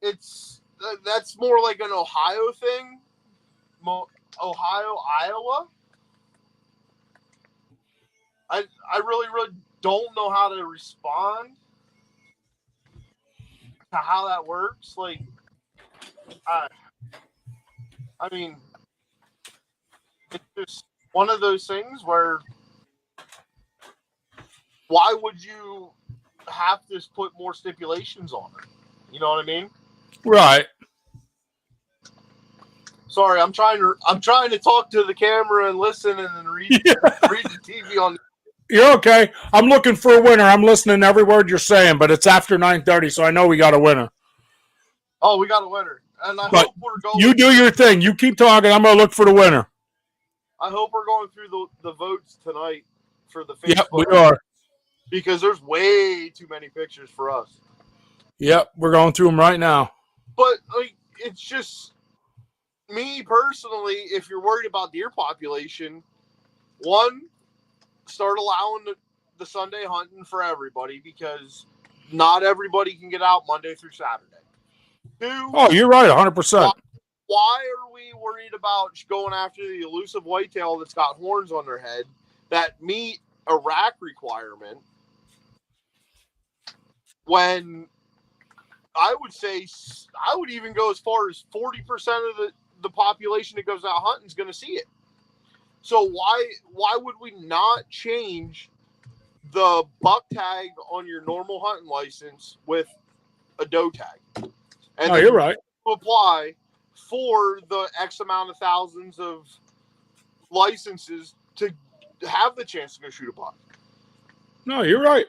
that's more like an Ohio thing. Ohio, Iowa. I really don't know how to respond to how that works. Like, I mean, it's just one of those things where why would you have to put more stipulations on it? You know what I mean? Right. Sorry, I'm trying to talk to the camera and listen and then read the TV on. You're okay. I'm looking for a winner. I'm listening to every word you're saying, but it's after 9:30, so I know we got a winner. Oh, we got a winner. And I hope we're going. You do your thing. You keep talking. I'm going to look for the winner. I hope we're going through the votes tonight for the Facebook. Yep, we are. Because there's way too many pictures for us. Yep, we're going through them right now. But like, it's just me personally, if you're worried about deer population, one, start allowing the Sunday hunting for everybody because not everybody can get out Monday through Saturday. Two, oh, you're right, 100%. Why are we worried about going after the elusive whitetail that's got horns on their head that meet a rack requirement when I would even go as far as 40% of the population that goes out hunting is going to see it. So why would we not change the buck tag on your normal hunting license with a doe tag? And you're right. Apply for the X amount of thousands of licenses to have the chance to go shoot a buck. No, you're right.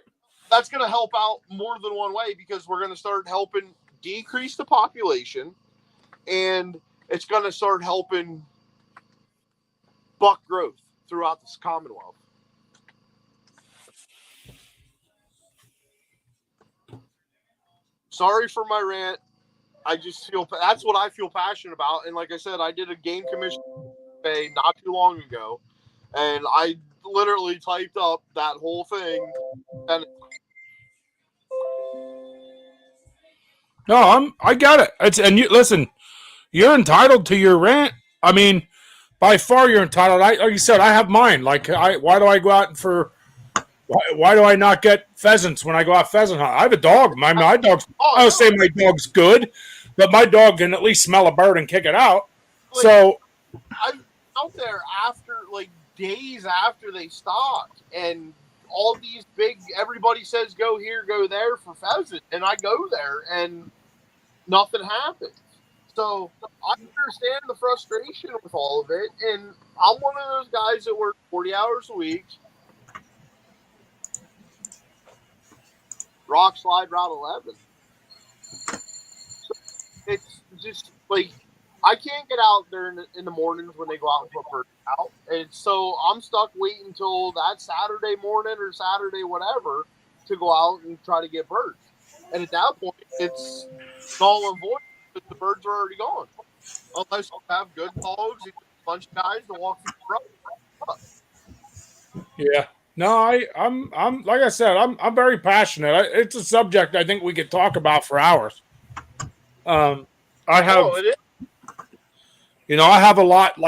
That's going to help out more than one way because we're going to start helping decrease the population and it's going to start helping buck growth throughout this Commonwealth. Sorry for my rant. I just feel that's what I feel passionate about. And like I said, I did a game commission not too long ago, and I literally typed up that whole thing. And no, I got it. And you listen, you're entitled to your rant. I mean, by far you're entitled. Like you said, I have mine. Like, why do I go out for? Why do I not get pheasants when I go out pheasant hunt? I have a dog. My dog's. I don't say my dog's good, but my dog can at least smell a bird and kick it out. Like, so I'm out there after days after they stopped, and all these big. Everybody says go here, go there for pheasant, and I go there, and nothing happens. So I understand the frustration with all of it, and I'm one of those guys that work 40 hours a week. Rock slide Route 11. So it's just like I can't get out there in the mornings when they go out and put birds out, and so I'm stuck waiting until that Saturday morning or Saturday whatever to go out and try to get birds. And at that point, it's null and void because the birds are already gone, unless you have good dogs, a bunch of guys to walk through the road. Yeah. No, I'm like I said, I'm very passionate. It's a subject I think we could talk about for hours. I have, I have a lot.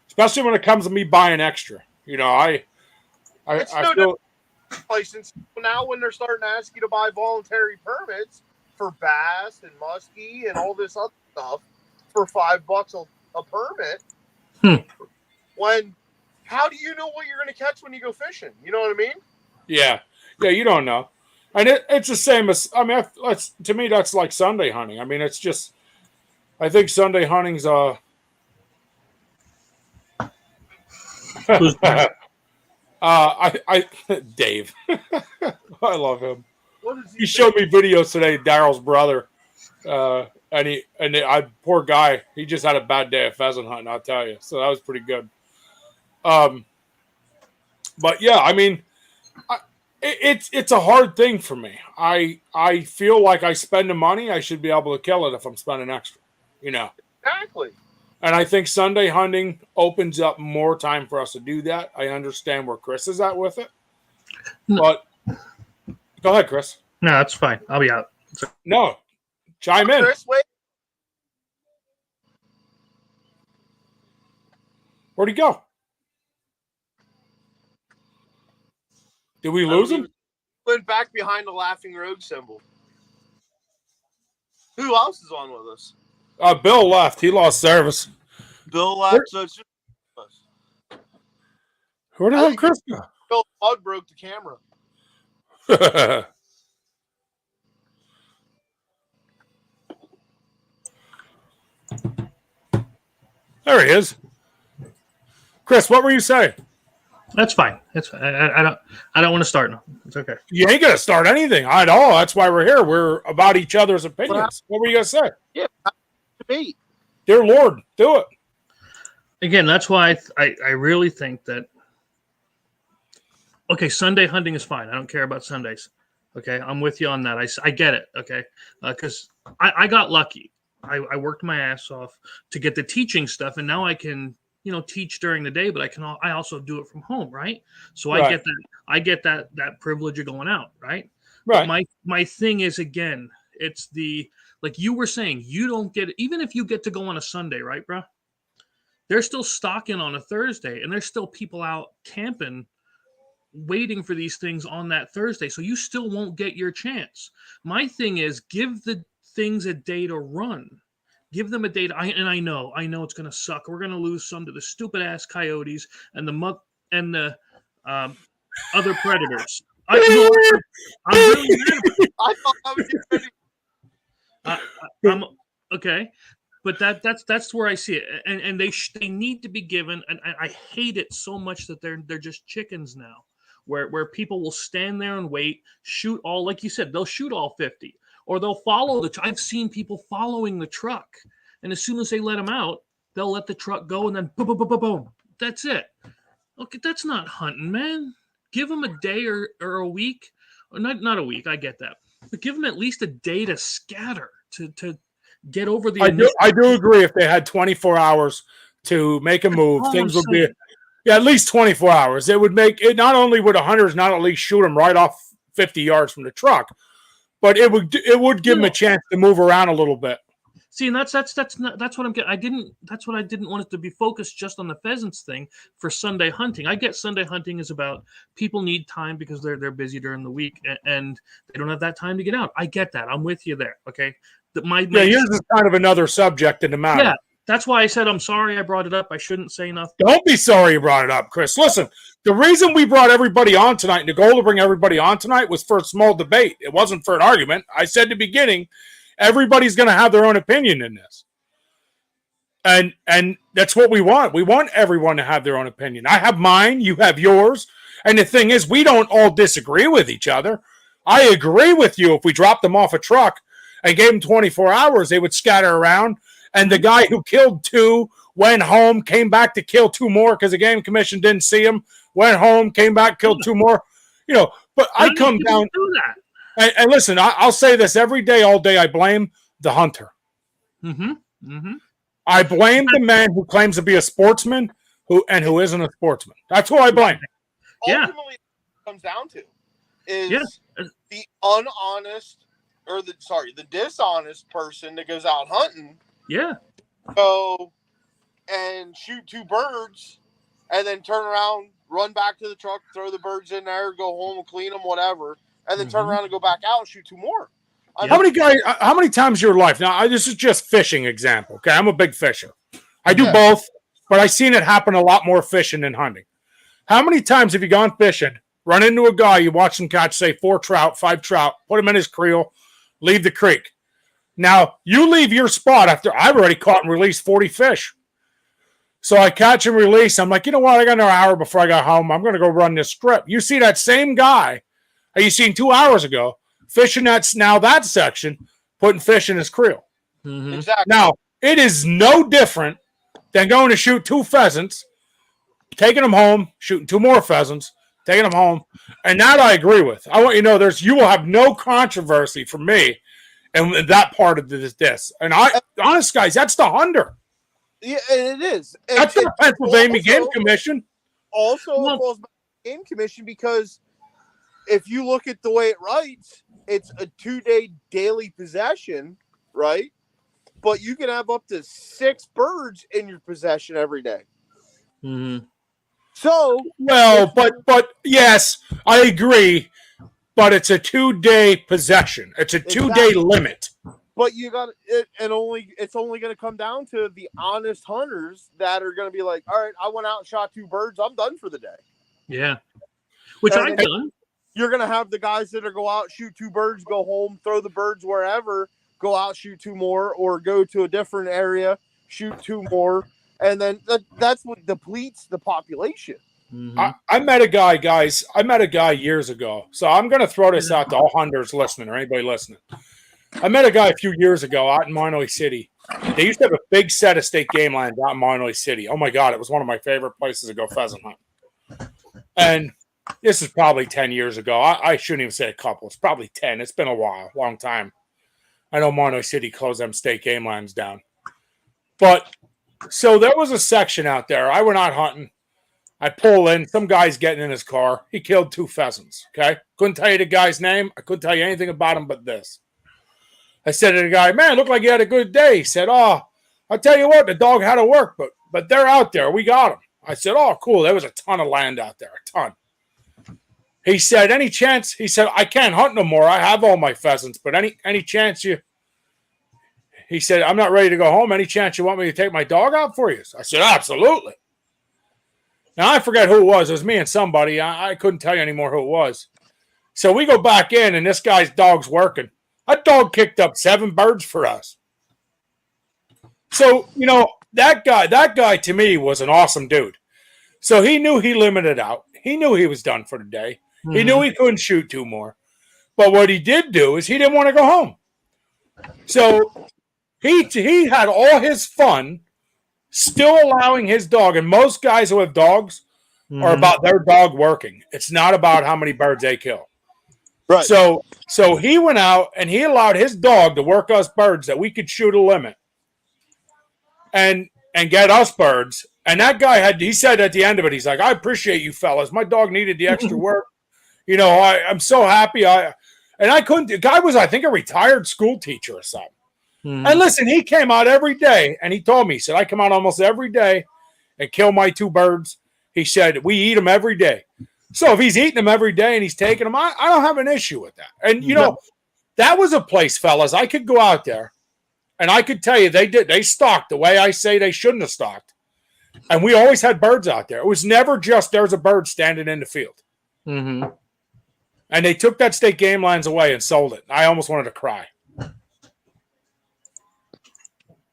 Especially when it comes to me buying extra. I feel license now when they're starting to ask you to buy voluntary permits for bass and muskie and all this other stuff for $5 a permit. When how do you know what you're going to catch when you go fishing? You know what I mean? Yeah, you don't know. And it's the same as, to me, that's like Sunday hunting. I mean, it's just, I think Sunday hunting's, Dave. I love him. He showed me videos today, Daryl's brother. Poor guy, he just had a bad day of pheasant hunting, I'll tell you. So that was pretty good. But yeah, I mean, It's a hard thing for me. I feel like I spend the money, I should be able to kill it if I'm spending extra, Exactly. And I think Sunday hunting opens up more time for us to do that. I understand where Chris is at with it, but go ahead, Chris. No, that's fine. I'll be out. No, chime in. Chris, wait. Where'd he go? Did we lose him? Went back behind the laughing rogue symbol. Who else is on with us? Bill left. He lost service. Bill left. So it's just us. Where the hell Chris go? Bill Bug broke the camera. There he is. Chris, what were you saying? That's fine. That's fine. I don't want to start now. It's okay. You ain't gonna start anything at all. That's why we're here. We're about each other's opinions. What were you gonna say? Yeah, debate. Dear Lord, do it. Again, that's why I really think that. Okay, Sunday hunting is fine. I don't care about Sundays. Okay, I'm with you on that. I get it. Okay, because I got lucky. I worked my ass off to get the teaching stuff, and now I can teach during the day, but I also do it from home, right? So Right. I get that privilege of going out, right? Right. But my thing is, again, it's like you were saying, you don't get, even if you get to go on a Sunday, right, bro? They're still stocking on a Thursday, and there's still people out camping waiting for these things on that Thursday. So you still won't get your chance. My thing is, give the things a day to run. Give them a day. I know it's going to suck. We're going to lose some to the stupid ass coyotes and the other predators. I'm really mad about it. I thought I was getting ready. I'm okay, but that's where I see it, and they need to be given. And I hate it so much that they're just chickens now, where people will stand there and wait, shoot all, like you said, they'll shoot all 50. Or they'll follow I've seen people following the truck, and as soon as they let them out, they'll let the truck go, and then boom, boom, boom, boom, boom. That's it. Okay, that's not hunting, man. Give them a day or a week, or not a week. I get that, but give them at least a day to scatter to get over the. I do agree. If they had 24 hours to make a move, things would be at least 24 hours. It would make it. Not only would the hunters not at least shoot them right off 50 yards from the truck, but it would give them a chance to move around a little bit. See, and that's what I'm getting. That's what I didn't want it to be focused just on the pheasants thing for Sunday hunting. I get Sunday hunting is about people need time because they're busy during the week and they don't have that time to get out. I get that. I'm with you there. Okay. Yours is kind of another subject in the matter. Yeah. That's why I said I'm sorry I brought it up. I shouldn't say nothing. Don't be sorry you brought it up, Chris. Listen, the reason we brought everybody on tonight, and the goal to bring everybody on tonight was for a small debate. It wasn't for an argument. I said at the beginning, everybody's going to have their own opinion in this. And that's what we want. We want everyone to have their own opinion. I have mine. You have yours. And the thing is, we don't all disagree with each other. I agree with you. If we dropped them off a truck and gave them 24 hours, they would scatter around. And the guy who killed 2 went home, came back to kill 2 more because the game commission didn't see him, went home, came back, killed 2 more. But I come down. And listen, I'll say this every day, all day. I blame the hunter. Mm-hmm. Mm-hmm. I blame the man who claims to be a sportsman who isn't a sportsman. That's who I blame. Ultimately, what it comes down to is the unhonest or the dishonest person that goes out hunting. Yeah. Go and shoot 2 birds and then turn around, run back to the truck, throw the birds in there, go home and clean them, whatever, and then turn around and go back out and shoot 2 more. How many times in your life? Now, this is just fishing example. Okay. I'm a big fisher. I do both, but I've seen it happen a lot more fishing than hunting. How many times have you gone fishing, run into a guy, you watch him catch, say, 4 trout, 5 trout, put him in his creel, leave the creek. Now, you leave your spot after I've already caught and released 40 fish. So I catch and release. I'm like, you know what? I got another hour before I got home. I'm going to go run this strip. You see that same guy that you seen 2 hours ago fishing that section, putting fish in his creel. Mm-hmm. Exactly. Now, it is no different than going to shoot 2 pheasants, taking them home, shooting 2 more pheasants, taking them home, and that I agree with. I want you to know you will have no controversy from me and that part of this. And honest guys, that's the hunter. Yeah, and it is. That's the Pennsylvania Game Commission. Also, it falls back to the Game Commission because if you look at the way it writes, it's a 2-day daily possession, right? But you can have up to 6 birds in your possession every day. Mm-hmm. So, well, but yes, I agree. But it's a 2-day possession. It's a 2-day limit. But you got it, and it's only going to come down to the honest hunters that are going to be like, all right, I went out and shot 2 birds. I'm done for the day. Yeah, which I've done. You're going to have the guys that are go out, shoot 2 birds, go home, throw the birds wherever, go out, shoot 2 more, or go to a different area, shoot 2 more. And then that's what depletes the population. Mm-hmm. I met a guy, guys. I met a guy years ago. So I'm going to throw this out to all hunters listening or anybody listening. I met a guy a few years ago out in Monoy City. They used to have a big set of state game lands out in Monoy City. Oh, my God. It was one of my favorite places to go pheasant hunt. And this is probably 10 years ago. I shouldn't even say a couple. It's probably 10. It's been a while, long time. I know Monoy City closed them state game lands down. But so there was a section out there. I went out hunting. I pull in. Some guy's getting in his car. He killed 2 pheasants, okay? Couldn't tell you the guy's name. I couldn't tell you anything about him but this. I said to the guy, man, looked like you had a good day. He said, oh, I'll tell you what, the dog had to work, but they're out there. We got them. I said, oh, cool. There was a ton of land out there, a ton. He said, any chance? He said, I can't hunt no more. I have all my pheasants, but any chance you... He said, I'm not ready to go home. Any chance you want me to take my dog out for you? I said, absolutely. Now, I forget who it was. It was me and somebody. I couldn't tell you anymore who it was. So we go back in, and this guy's dog's working. That dog kicked up 7 birds for us. So, that guy to me was an awesome dude. So he knew he limited out. He knew he was done for the day. Mm-hmm. He knew he couldn't shoot 2 more. But what he did do is he didn't want to go home. So he had all his fun still allowing his dog, and most guys who have dogs are about their dog working. It's not about how many birds they kill. Right. So he went out and he allowed his dog to work us birds that we could shoot a limit and get us birds. And that guy he said at the end of it, he's like, I appreciate you fellas. My dog needed the extra work. I'm so happy. The guy was, I think, a retired school teacher or something. And listen, he came out every day and he told me, he said, I come out almost every day and kill my 2 birds. He said, we eat them every day. So if he's eating them every day and he's taking them, I don't have an issue with that. And, that was a place, fellas, I could go out there and I could tell you they stocked the way I say they shouldn't have stocked. And we always had birds out there. It was never just there's a bird standing in the field. Mm-hmm. And they took that state game lands away and sold it. I almost wanted to cry.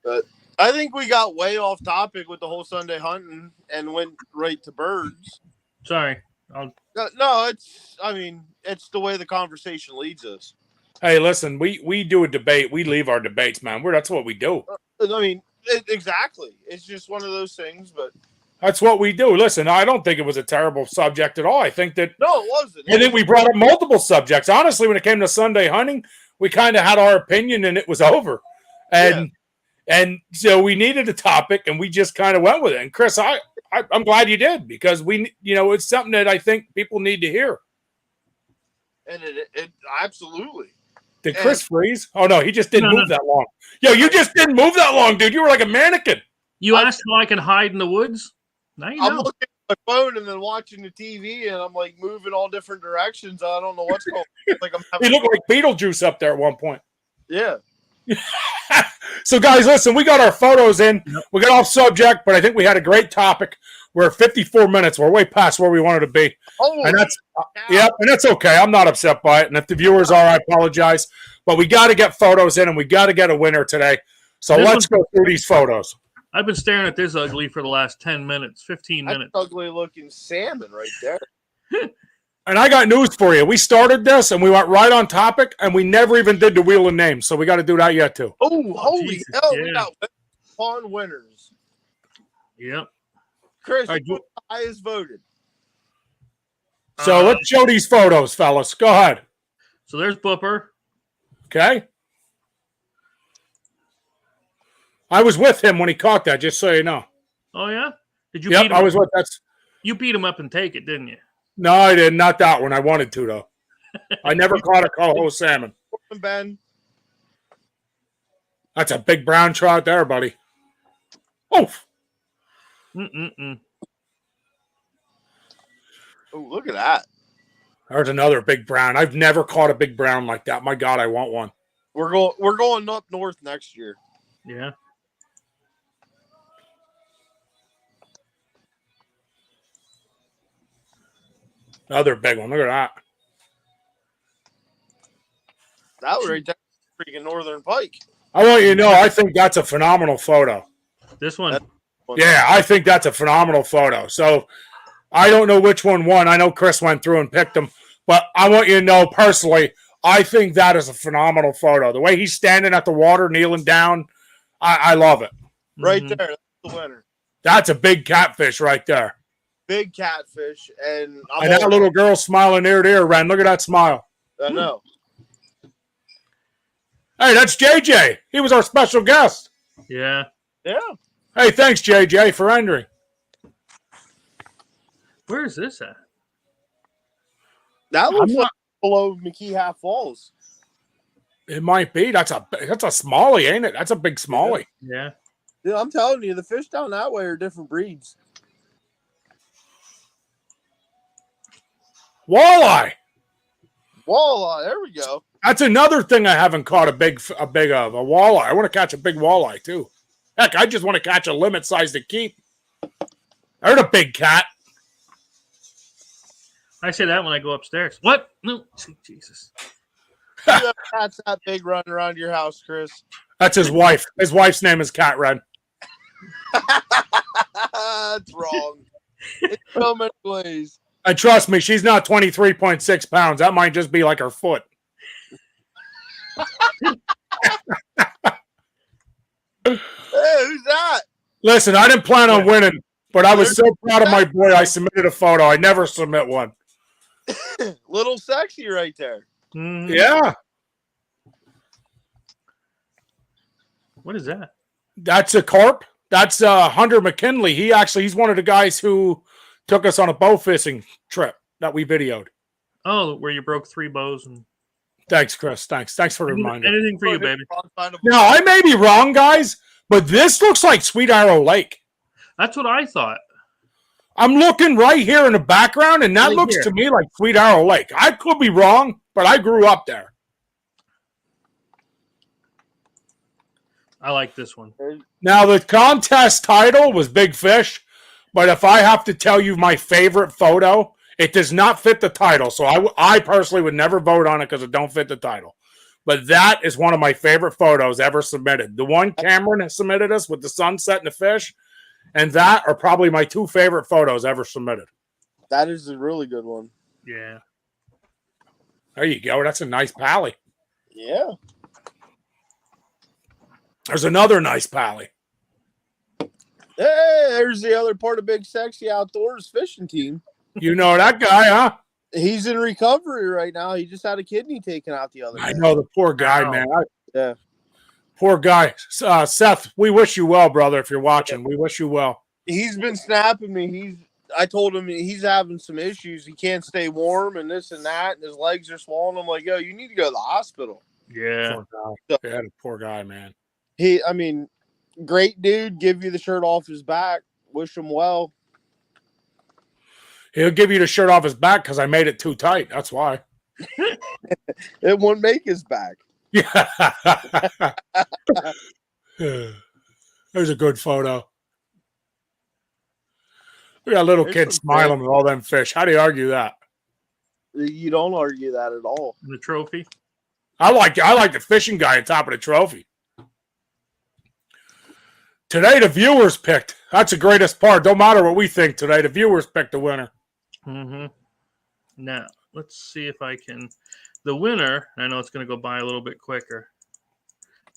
But I think we got way off topic with the whole Sunday hunting and went right to birds. Sorry. No, it's the way the conversation leads us. Hey, listen, we do a debate. We leave our debates, man. That's what we do. Exactly. It's just one of those things, but that's what we do. Listen, I don't think it was a terrible subject at all. I think that no, it wasn't. I think we brought up multiple subjects. Honestly, when it came to Sunday hunting, we kind of had our opinion and it was over. And so we needed a topic, and we just kind of went with it. And Chris, I'm glad you did because it's something that I think people need to hear. And it absolutely. Did Chris freeze? Oh no, he just didn't move that long. Yo, you just didn't move that long, dude. You were like a mannequin. You asked how I can hide in the woods. Now you know. I'm looking at my phone and then watching the TV, and I'm like moving all different directions. I don't know what's going on. Like he looked like Beetlejuice up there at one point. Yeah. So, guys, listen, we got our photos in. We got off subject, but I think we had a great topic. We're at 54 minutes. We're way past where we wanted to be. And that's okay. I'm not upset by it. And if the viewers are, I apologize. But we got to get photos in, and we got to get a winner today. So let's go through these photos. I've been staring at this ugly for the last 10 minutes, 15 minutes. That's ugly-looking salmon right there. And I got news for you. We started this, and we went right on topic, and we never even did the wheel of names. So we got to do that yet, too. Oh, holy hell. We got fun winners. Yep. Chris, who's the highest voted? So let's show these photos, fellas. Go ahead. So there's Booper. Okay. I was with him when he caught that, just so you know. Oh, yeah? Did you Yep, beat him I was with that. You beat him up and take it, didn't you? No, I didn't. Not that one. I wanted to, though. I never caught a coho salmon. Ben. That's a big brown trout there, buddy. Oof. Oh, look at that. There's another big brown. I've never caught a big brown like that. My God, I want one. We're going up north next year. Yeah. Another big one. Look at that. That was right there, freaking northern pike. I want you to know, I think that's a phenomenal photo. This one. Yeah, I think that's a phenomenal photo. So I don't know which one won. I know Chris went through and picked them, but I want you to know personally, I think that is a phenomenal photo. The way he's standing at the water, kneeling down, I love it. Right there, that's the winner. That's a big catfish right there. Big catfish, and that little girl smiling ear to ear, Ren. Look at that smile. I know. Hey, that's JJ. He was our special guest. Yeah. Yeah. Hey, thanks, JJ, for entering. Where is this at? That looks like below McKee Falls. It might be. That's a smallie, ain't it? That's a big smallie. Yeah. Dude, I'm telling you, the fish down that way are different breeds. Walleye. Walleye. There we go. That's another thing I haven't caught a big of a walleye. I want to catch a big walleye too. Heck, I just want to catch a limit size to keep. There's a big cat. I say that when I go upstairs. What? No. Jesus. Cat's that big running around your house, Chris. That's his wife. His wife's name is Cat Red. That's wrong. In so many ways. And trust me, she's not 23.6 pounds. That might just be like her foot. Hey, who's that? Listen, I didn't plan on winning, but I was so proud of my boy, I submitted a photo. I never submit one. Little sexy right there. Mm-hmm. Yeah. What is that? That's a carp. That's Hunter McKinley. He's one of the guys who took us on a bow fishing trip that we videoed. Oh, where you broke 3 bows and. Thanks, Chris. Thanks for the reminder. Anything for you, baby. Now, I may be wrong, guys, but this looks like Sweet Arrow Lake. That's what I thought. I'm looking right here in the background, and that Right looks here. to me like Sweet Arrow Lake. I could be wrong, but I grew up there. I like this one. Now, the contest title was Big Fish, but if I have to tell you my favorite photo, it does not fit the title. So I personally would never vote on it because it don't fit the title. But that is one of my favorite photos ever submitted. The one Cameron has submitted us with the sunset and the fish, and that are probably my 2 favorite photos ever submitted. That is a really good one. Yeah. There you go. That's a nice pally. Yeah. There's another nice pally. Hey, there's the other part of Big Sexy Outdoors fishing team. You know that guy, huh? He's in recovery right now. He just had a kidney taken out the other day. I know the poor guy, Wow. man. Yeah. Poor guy. Seth, we wish you well, brother, if you're watching. We wish you well. He's been snapping me. I told him he's having some issues. He can't stay warm and this and that, and his legs are swollen. I'm like, yo, you need to go to the hospital. Yeah. Poor guy. Yeah, the poor guy, man. Great dude. Give you the shirt off his back. Wish him well. He'll give you the shirt off his back because I made it too tight. That's why. It won't make his back. Yeah. There's a good photo. We got a little There's kid some smiling with all them fish. How do you argue that? You don't argue that at all. And the trophy. I like the fishing guy on top of the trophy. Today, the viewers picked. That's the greatest part. Don't matter what we think today. The viewers picked the winner. Mm-hmm. Now, let's see if I can. The winner, I know it's going to go by a little bit quicker.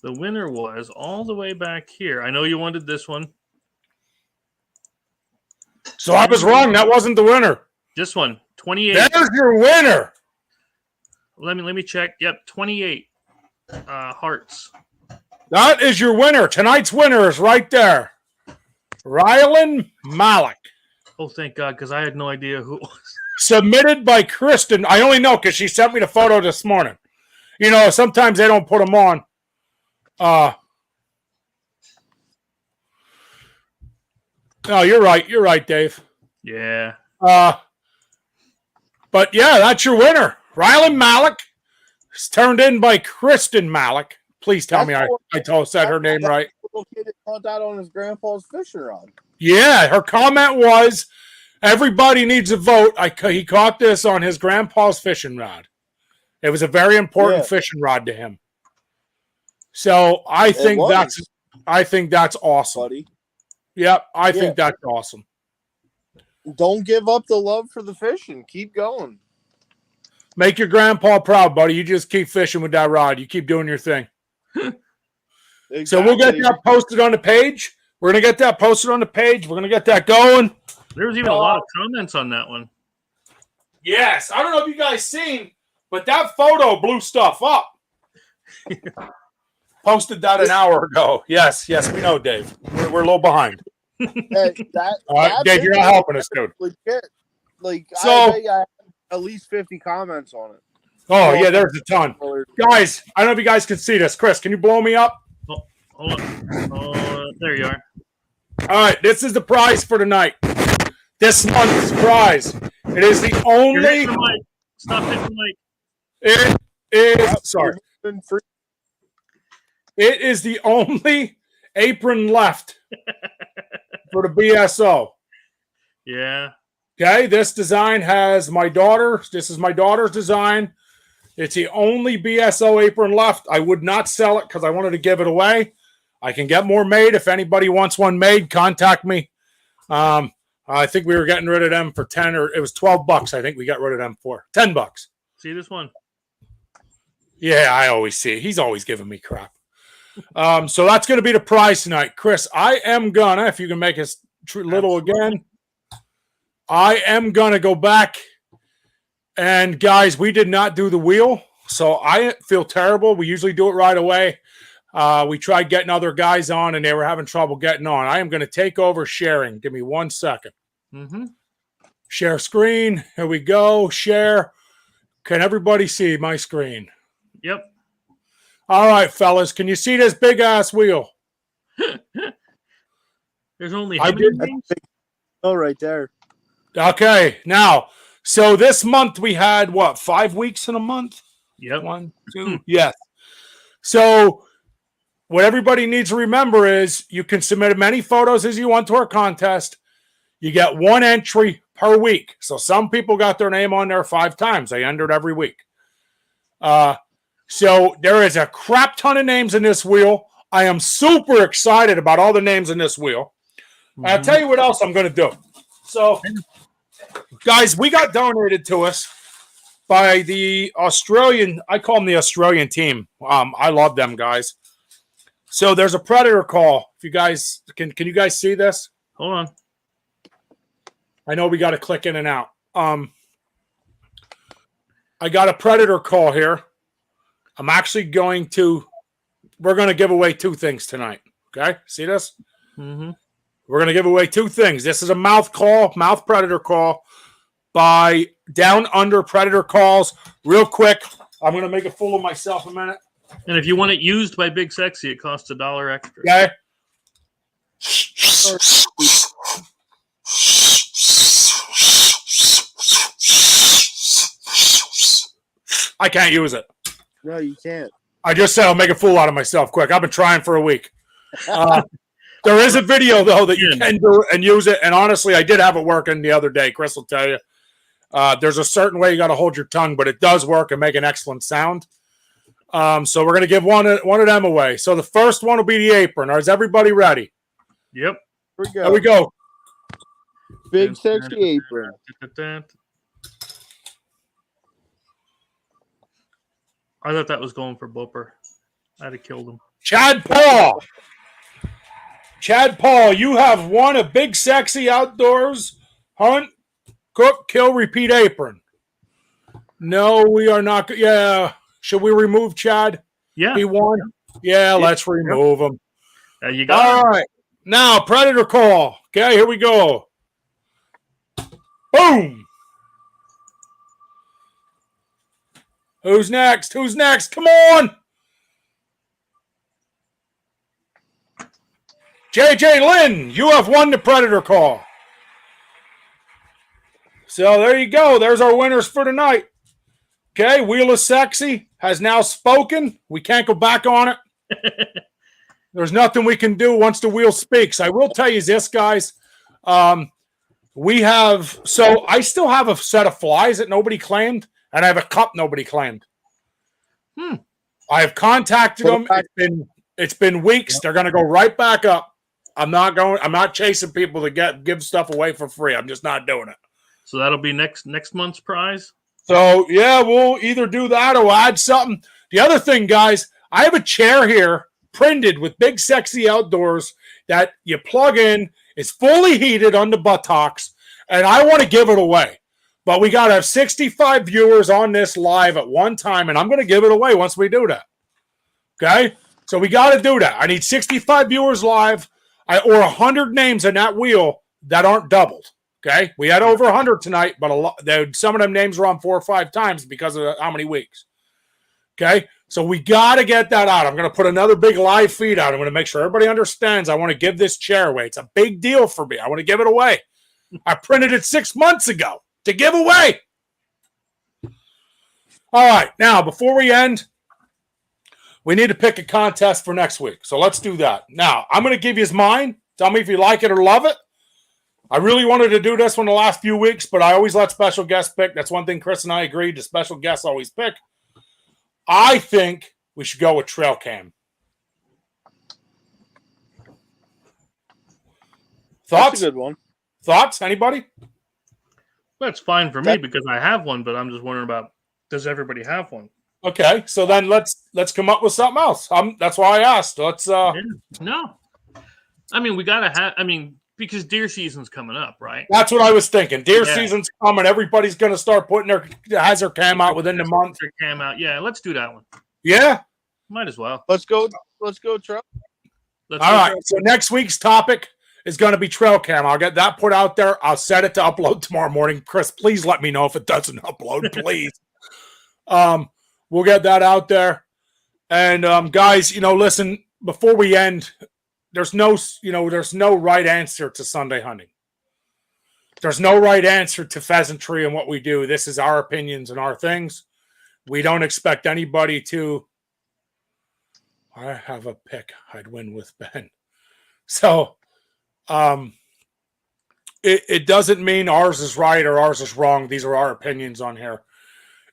The winner was all the way back here. I know you wanted this one. So I was wrong. That wasn't the winner. This one, 28. There's your winner. Let me check. Yep, 28 hearts. That is your winner. Tonight's winner is right there. Rylan Malik. Oh, thank God, because I had no idea who it was. Submitted by Kristen. I only know because she sent me the photo this morning. You know, sometimes they don't put them on. No, you're right. You're right, Dave. Yeah. But yeah, that's your winner. Rylan Malik. It's turned in by Kristen Malik. Please tell me I said her name right. Little kid that caught that on his grandpa's fishing rod. Yeah, her comment was, everybody needs a vote. He caught this on his grandpa's fishing rod. It was a very important fishing rod to him. So I think that's awesome. Buddy. Yep, I think that's awesome. Don't give up the love for the fishing. Keep going. Make your grandpa proud, buddy. You just keep fishing with that rod. You keep doing your thing. Exactly. So we'll get that posted on the page. We're going to get that posted on the page. We're going to get that going. There was even a lot of comments on that one. Yes. I don't know if you guys seen, but that photo blew stuff up. Posted that an hour ago. Yes, we know, Dave. We're a little behind. Hey, Dave, you're not helping us, dude. Legit. Like, So, I think I had at least 50 comments on it. Oh, yeah, there's a ton. Guys, I don't know if you guys can see this. Chris, can you blow me up? Oh, hold on. Oh, there you are. All right, this is the prize for tonight. This month's prize. It is the only. Stop hitting the mic. It is. Sorry. It is the only apron left for the BSO. Yeah. Okay, this design has my daughter. This is my daughter's design. It's the only BSO apron left. I would not sell it because I wanted to give it away. I can get more made. If anybody wants one made, contact me. I think we were getting rid of them for 10 or it was $12. I think we got rid of them for $10. See this one? Yeah, I always see it. He's always giving me crap. So that's going to be the prize tonight. Chris, I am gonna, if you can make us little again, I am going to go back. And guys, we did not do the wheel, so I feel terrible. We usually do it right away. We tried getting other guys on, and they were having trouble getting on. I am going to take over sharing. Give me 1 second. Mm-hmm. Share screen. Here we go. Share. Can everybody see my screen? Yep. All right, fellas. Can you see this big-ass wheel? There's only right there. Okay, now, so this month we had, 5 weeks in a month? Yep. 1, 2, yes. So what everybody needs to remember is you can submit as many photos as you want to our contest. You get 1 entry per week. So some people got their name on there 5 times. They entered every week. So there is a crap ton of names in this wheel. I am super excited about all the names in this wheel. Mm-hmm. I'll tell you what else I'm going to do. So, guys, we got donated to us by the Australian, I call them the Australian team. I love them, guys. So there's a predator call. If you guys, can you guys see this? Hold on. I know we got to click in and out. I got a predator call here. I'm actually we're going to give away 2 things tonight. Okay? See this? Mm-hmm. We're going to give away 2 things. This is a mouth predator call by Down Under Predator Calls. Real quick, I'm going to make a fool of myself a minute. And if you want it used by Big Sexy, it costs $1 extra. Okay. I can't use it. No, you can't. I just said I'll make a fool out of myself quick. I've been trying for a week. There is a video, though, that you can do and use it. And honestly, I did have it working the other day. Chris will tell you. There's a certain way you got to hold your tongue, but it does work and make an excellent sound. So we're going to give one of them away. So the first one will be the apron. Is everybody ready? Yep. Here we go. Big Sexy apron. I thought that was going for Boper. I'd have killed him. Chad Paul, you have won a Big Sexy Outdoors Hunt Cook, kill, repeat apron. No, we are not. Yeah. Should we remove Chad? Yeah. P1? Yeah, let's remove him. You got All right. Now, predator call. Okay, here we go. Boom. Who's next? Who's next? Come on. JJ Lynn, you have won the predator call. So there you go. There's our winners for tonight. Okay, Wheel is Sexy has now spoken. We can't go back on it. There's nothing we can do once the wheel speaks. I will tell you this, guys. We have, so I still have a set of flies that nobody claimed, and I have a cup nobody claimed. I have contacted them. It's been weeks. They're going to go right back up. I'm not chasing people to give stuff away for free. I'm just not doing it. So that'll be next month's prize? So, yeah, we'll either do that or we'll add something. The other thing, guys, I have a chair here printed with Big Sexy Outdoors that you plug in. It's fully heated on the buttocks, and I want to give it away. But we got to have 65 viewers on this live at one time, and I'm going to give it away once we do that. Okay? So we got to do that. I need 65 viewers live or 100 names in that wheel that aren't doubled. Okay? We had over 100 tonight, but some of them names were on 4 or 5 times because of how many weeks. Okay? So we got to get that out. I'm going to put another big live feed out. I'm going to make sure everybody understands I want to give this chair away. It's a big deal for me. I want to give it away. I printed it 6 months ago to give away. All right. Now, before we end, we need to pick a contest for next week. So let's do that. Now, I'm going to give you mine. Tell me if you like it or love it. I really wanted to do this one the last few weeks, but I always let special guests pick. That's one thing Chris and I agreed. The special guests always pick. I think we should go with trail cam. Thoughts? That's a good one. Thoughts? Anybody? That's fine for me because I have one, but I'm just wondering about, does everybody have one? Okay, so then let's come up with something else. That's why I asked. No. I mean, we gotta have. I mean, because deer season's coming up, right? That's what I was thinking. Deer season's coming. Everybody's going to start putting their hazard cam out within the month. Their cam out. Yeah, let's do that one. Yeah, might as well. Let's go, trail. All right. So next week's topic is going to be trail cam. I'll get that put out there. I'll set it to upload tomorrow morning. Chris, please let me know if it doesn't upload, please. We'll get that out there. And guys, listen, before we end, there's no right answer to Sunday hunting. There's no right answer to pheasantry and what we do. This is our opinions and our things. We don't expect anybody to. I have a pick. I'd win with Ben. So, it doesn't mean ours is right or ours is wrong. These are our opinions on here.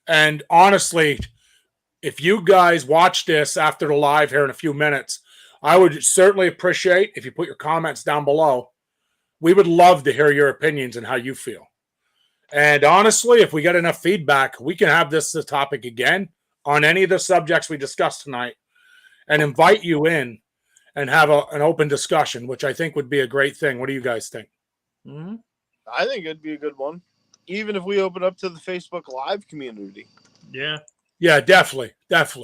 And honestly, if you guys watch this after the live here in a few minutes, I would certainly appreciate if you put your comments down below. We would love to hear your opinions and how you feel. And honestly, if we get enough feedback, we can have this topic again on any of the subjects we discussed tonight and invite you in and have an open discussion, which I think would be a great thing. What do you guys think? Mm-hmm. I think it'd be a good one. Even if we open up to the Facebook Live community. Yeah. Yeah, definitely.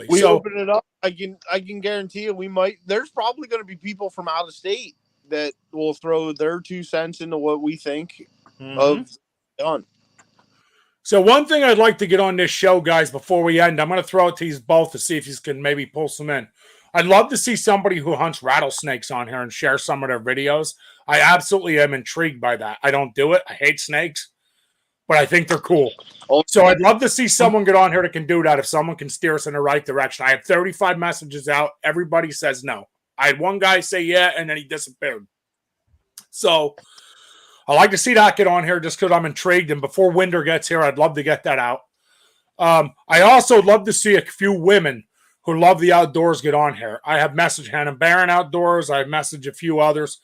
We open it up. I can guarantee you there's probably going to be people from out of state that will throw their 2 cents into what we think of done. So one thing I'd like to get on this show, guys, before we end, I'm going to throw it to you both to see if you can maybe pull some in. I'd love to see somebody who hunts rattlesnakes on here and share some of their videos. I absolutely am intrigued by that. I don't do it. I hate snakes. But I think they're cool. So I'd love to see someone get on here that can do that if someone can steer us in the right direction. I have 35 messages out. Everybody says no. I had one guy say yeah, and then he disappeared. So I like to see that get on here just because I'm intrigued. And before winter gets here, I'd love to get that out. I also love to see a few women who love the outdoors get on here. I have messaged Hannah Barron Outdoors. I have messaged a few others.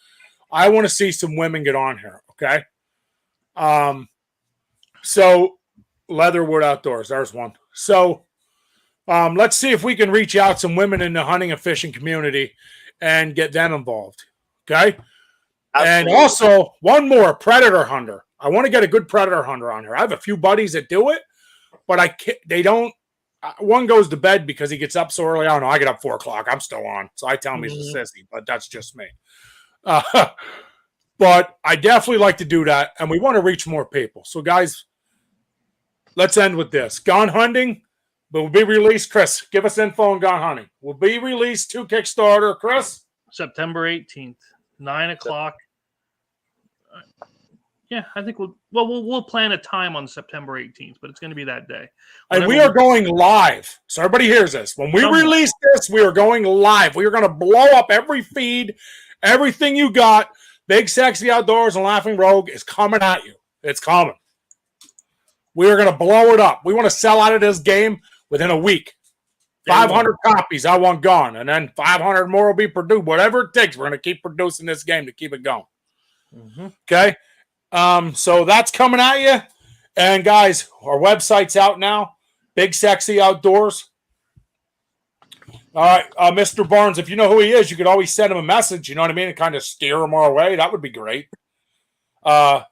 I want to see some women get on here, okay? So, Leatherwood Outdoors, there's one. So, let's see if we can reach out some women in the hunting and fishing community and get them involved, okay? Absolutely. And also, one more, predator hunter. I want to get a good predator hunter on here. I have a few buddies that do it, but I can't, they don't. One goes to bed because he gets up so early. I don't know. I get up 4 o'clock. I'm still on. So I tell him he's a sissy, but that's just me. But I definitely like to do that, and we want to reach more people. So, guys, let's end with this. Gone Hunting will be released. Chris, give us info on Gone Hunting. Will be released to Kickstarter. Chris? September 18th, 9 o'clock. Yeah, I think we'll plan a time on September 18th, but it's going to be that day. And we are going live. So everybody hears this. When we release this, we are going live. We are going to blow up every feed, everything you got. Big Sexy Outdoors and Laughing Rogue is coming at you. It's coming. We are going to blow it up. We want to sell out of this game within a week. 500 copies I want gone, and then 500 more will be produced. Whatever it takes, we're going to keep producing this game to keep it going. Okay? So that's coming at you. And guys, our website's out now. Big Sexy Outdoors. All right, Mr. Barnes, if you know who he is, you could always send him a message, you know what I mean, and kind of steer him our way. That would be great. But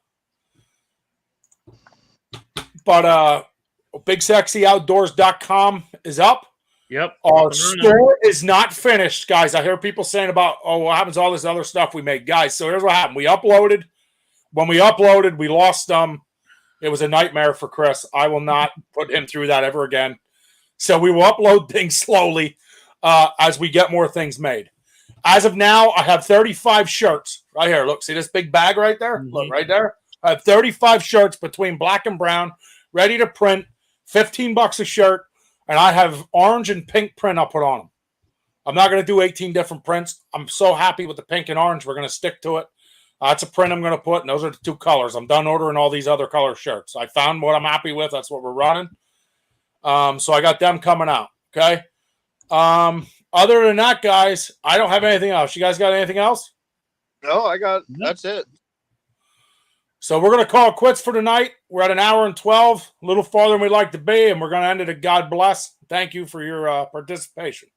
BigSexyOutdoors.com is up. Yep. Our store is not finished, guys. I hear people saying about, what happens to all this other stuff we make. Guys, so here's what happened. We uploaded. When we uploaded, we lost it was a nightmare for Chris. I will not put him through that ever again. So we will upload things slowly as we get more things made. As of now, I have 35 shirts right here. Look, see this big bag right there? Look, right there. I have 35 shirts between black and brown, ready to print, $15 a shirt, and I have orange and pink print I'll put on them. I'm not going to do 18 different prints. I'm so happy with the pink and orange. We're going to stick to it. That's a print I'm going to put, and those are the 2 colors. I'm done ordering all these other color shirts. I found what I'm happy with. That's what we're running. So I got them coming out. Okay. Other than that, guys, I don't have anything else. You guys got anything else? No, that's it. So we're going to call it quits for tonight. We're at 1 hour and 12, a little farther than we'd like to be, and we're going to end it at God bless. Thank you for your participation.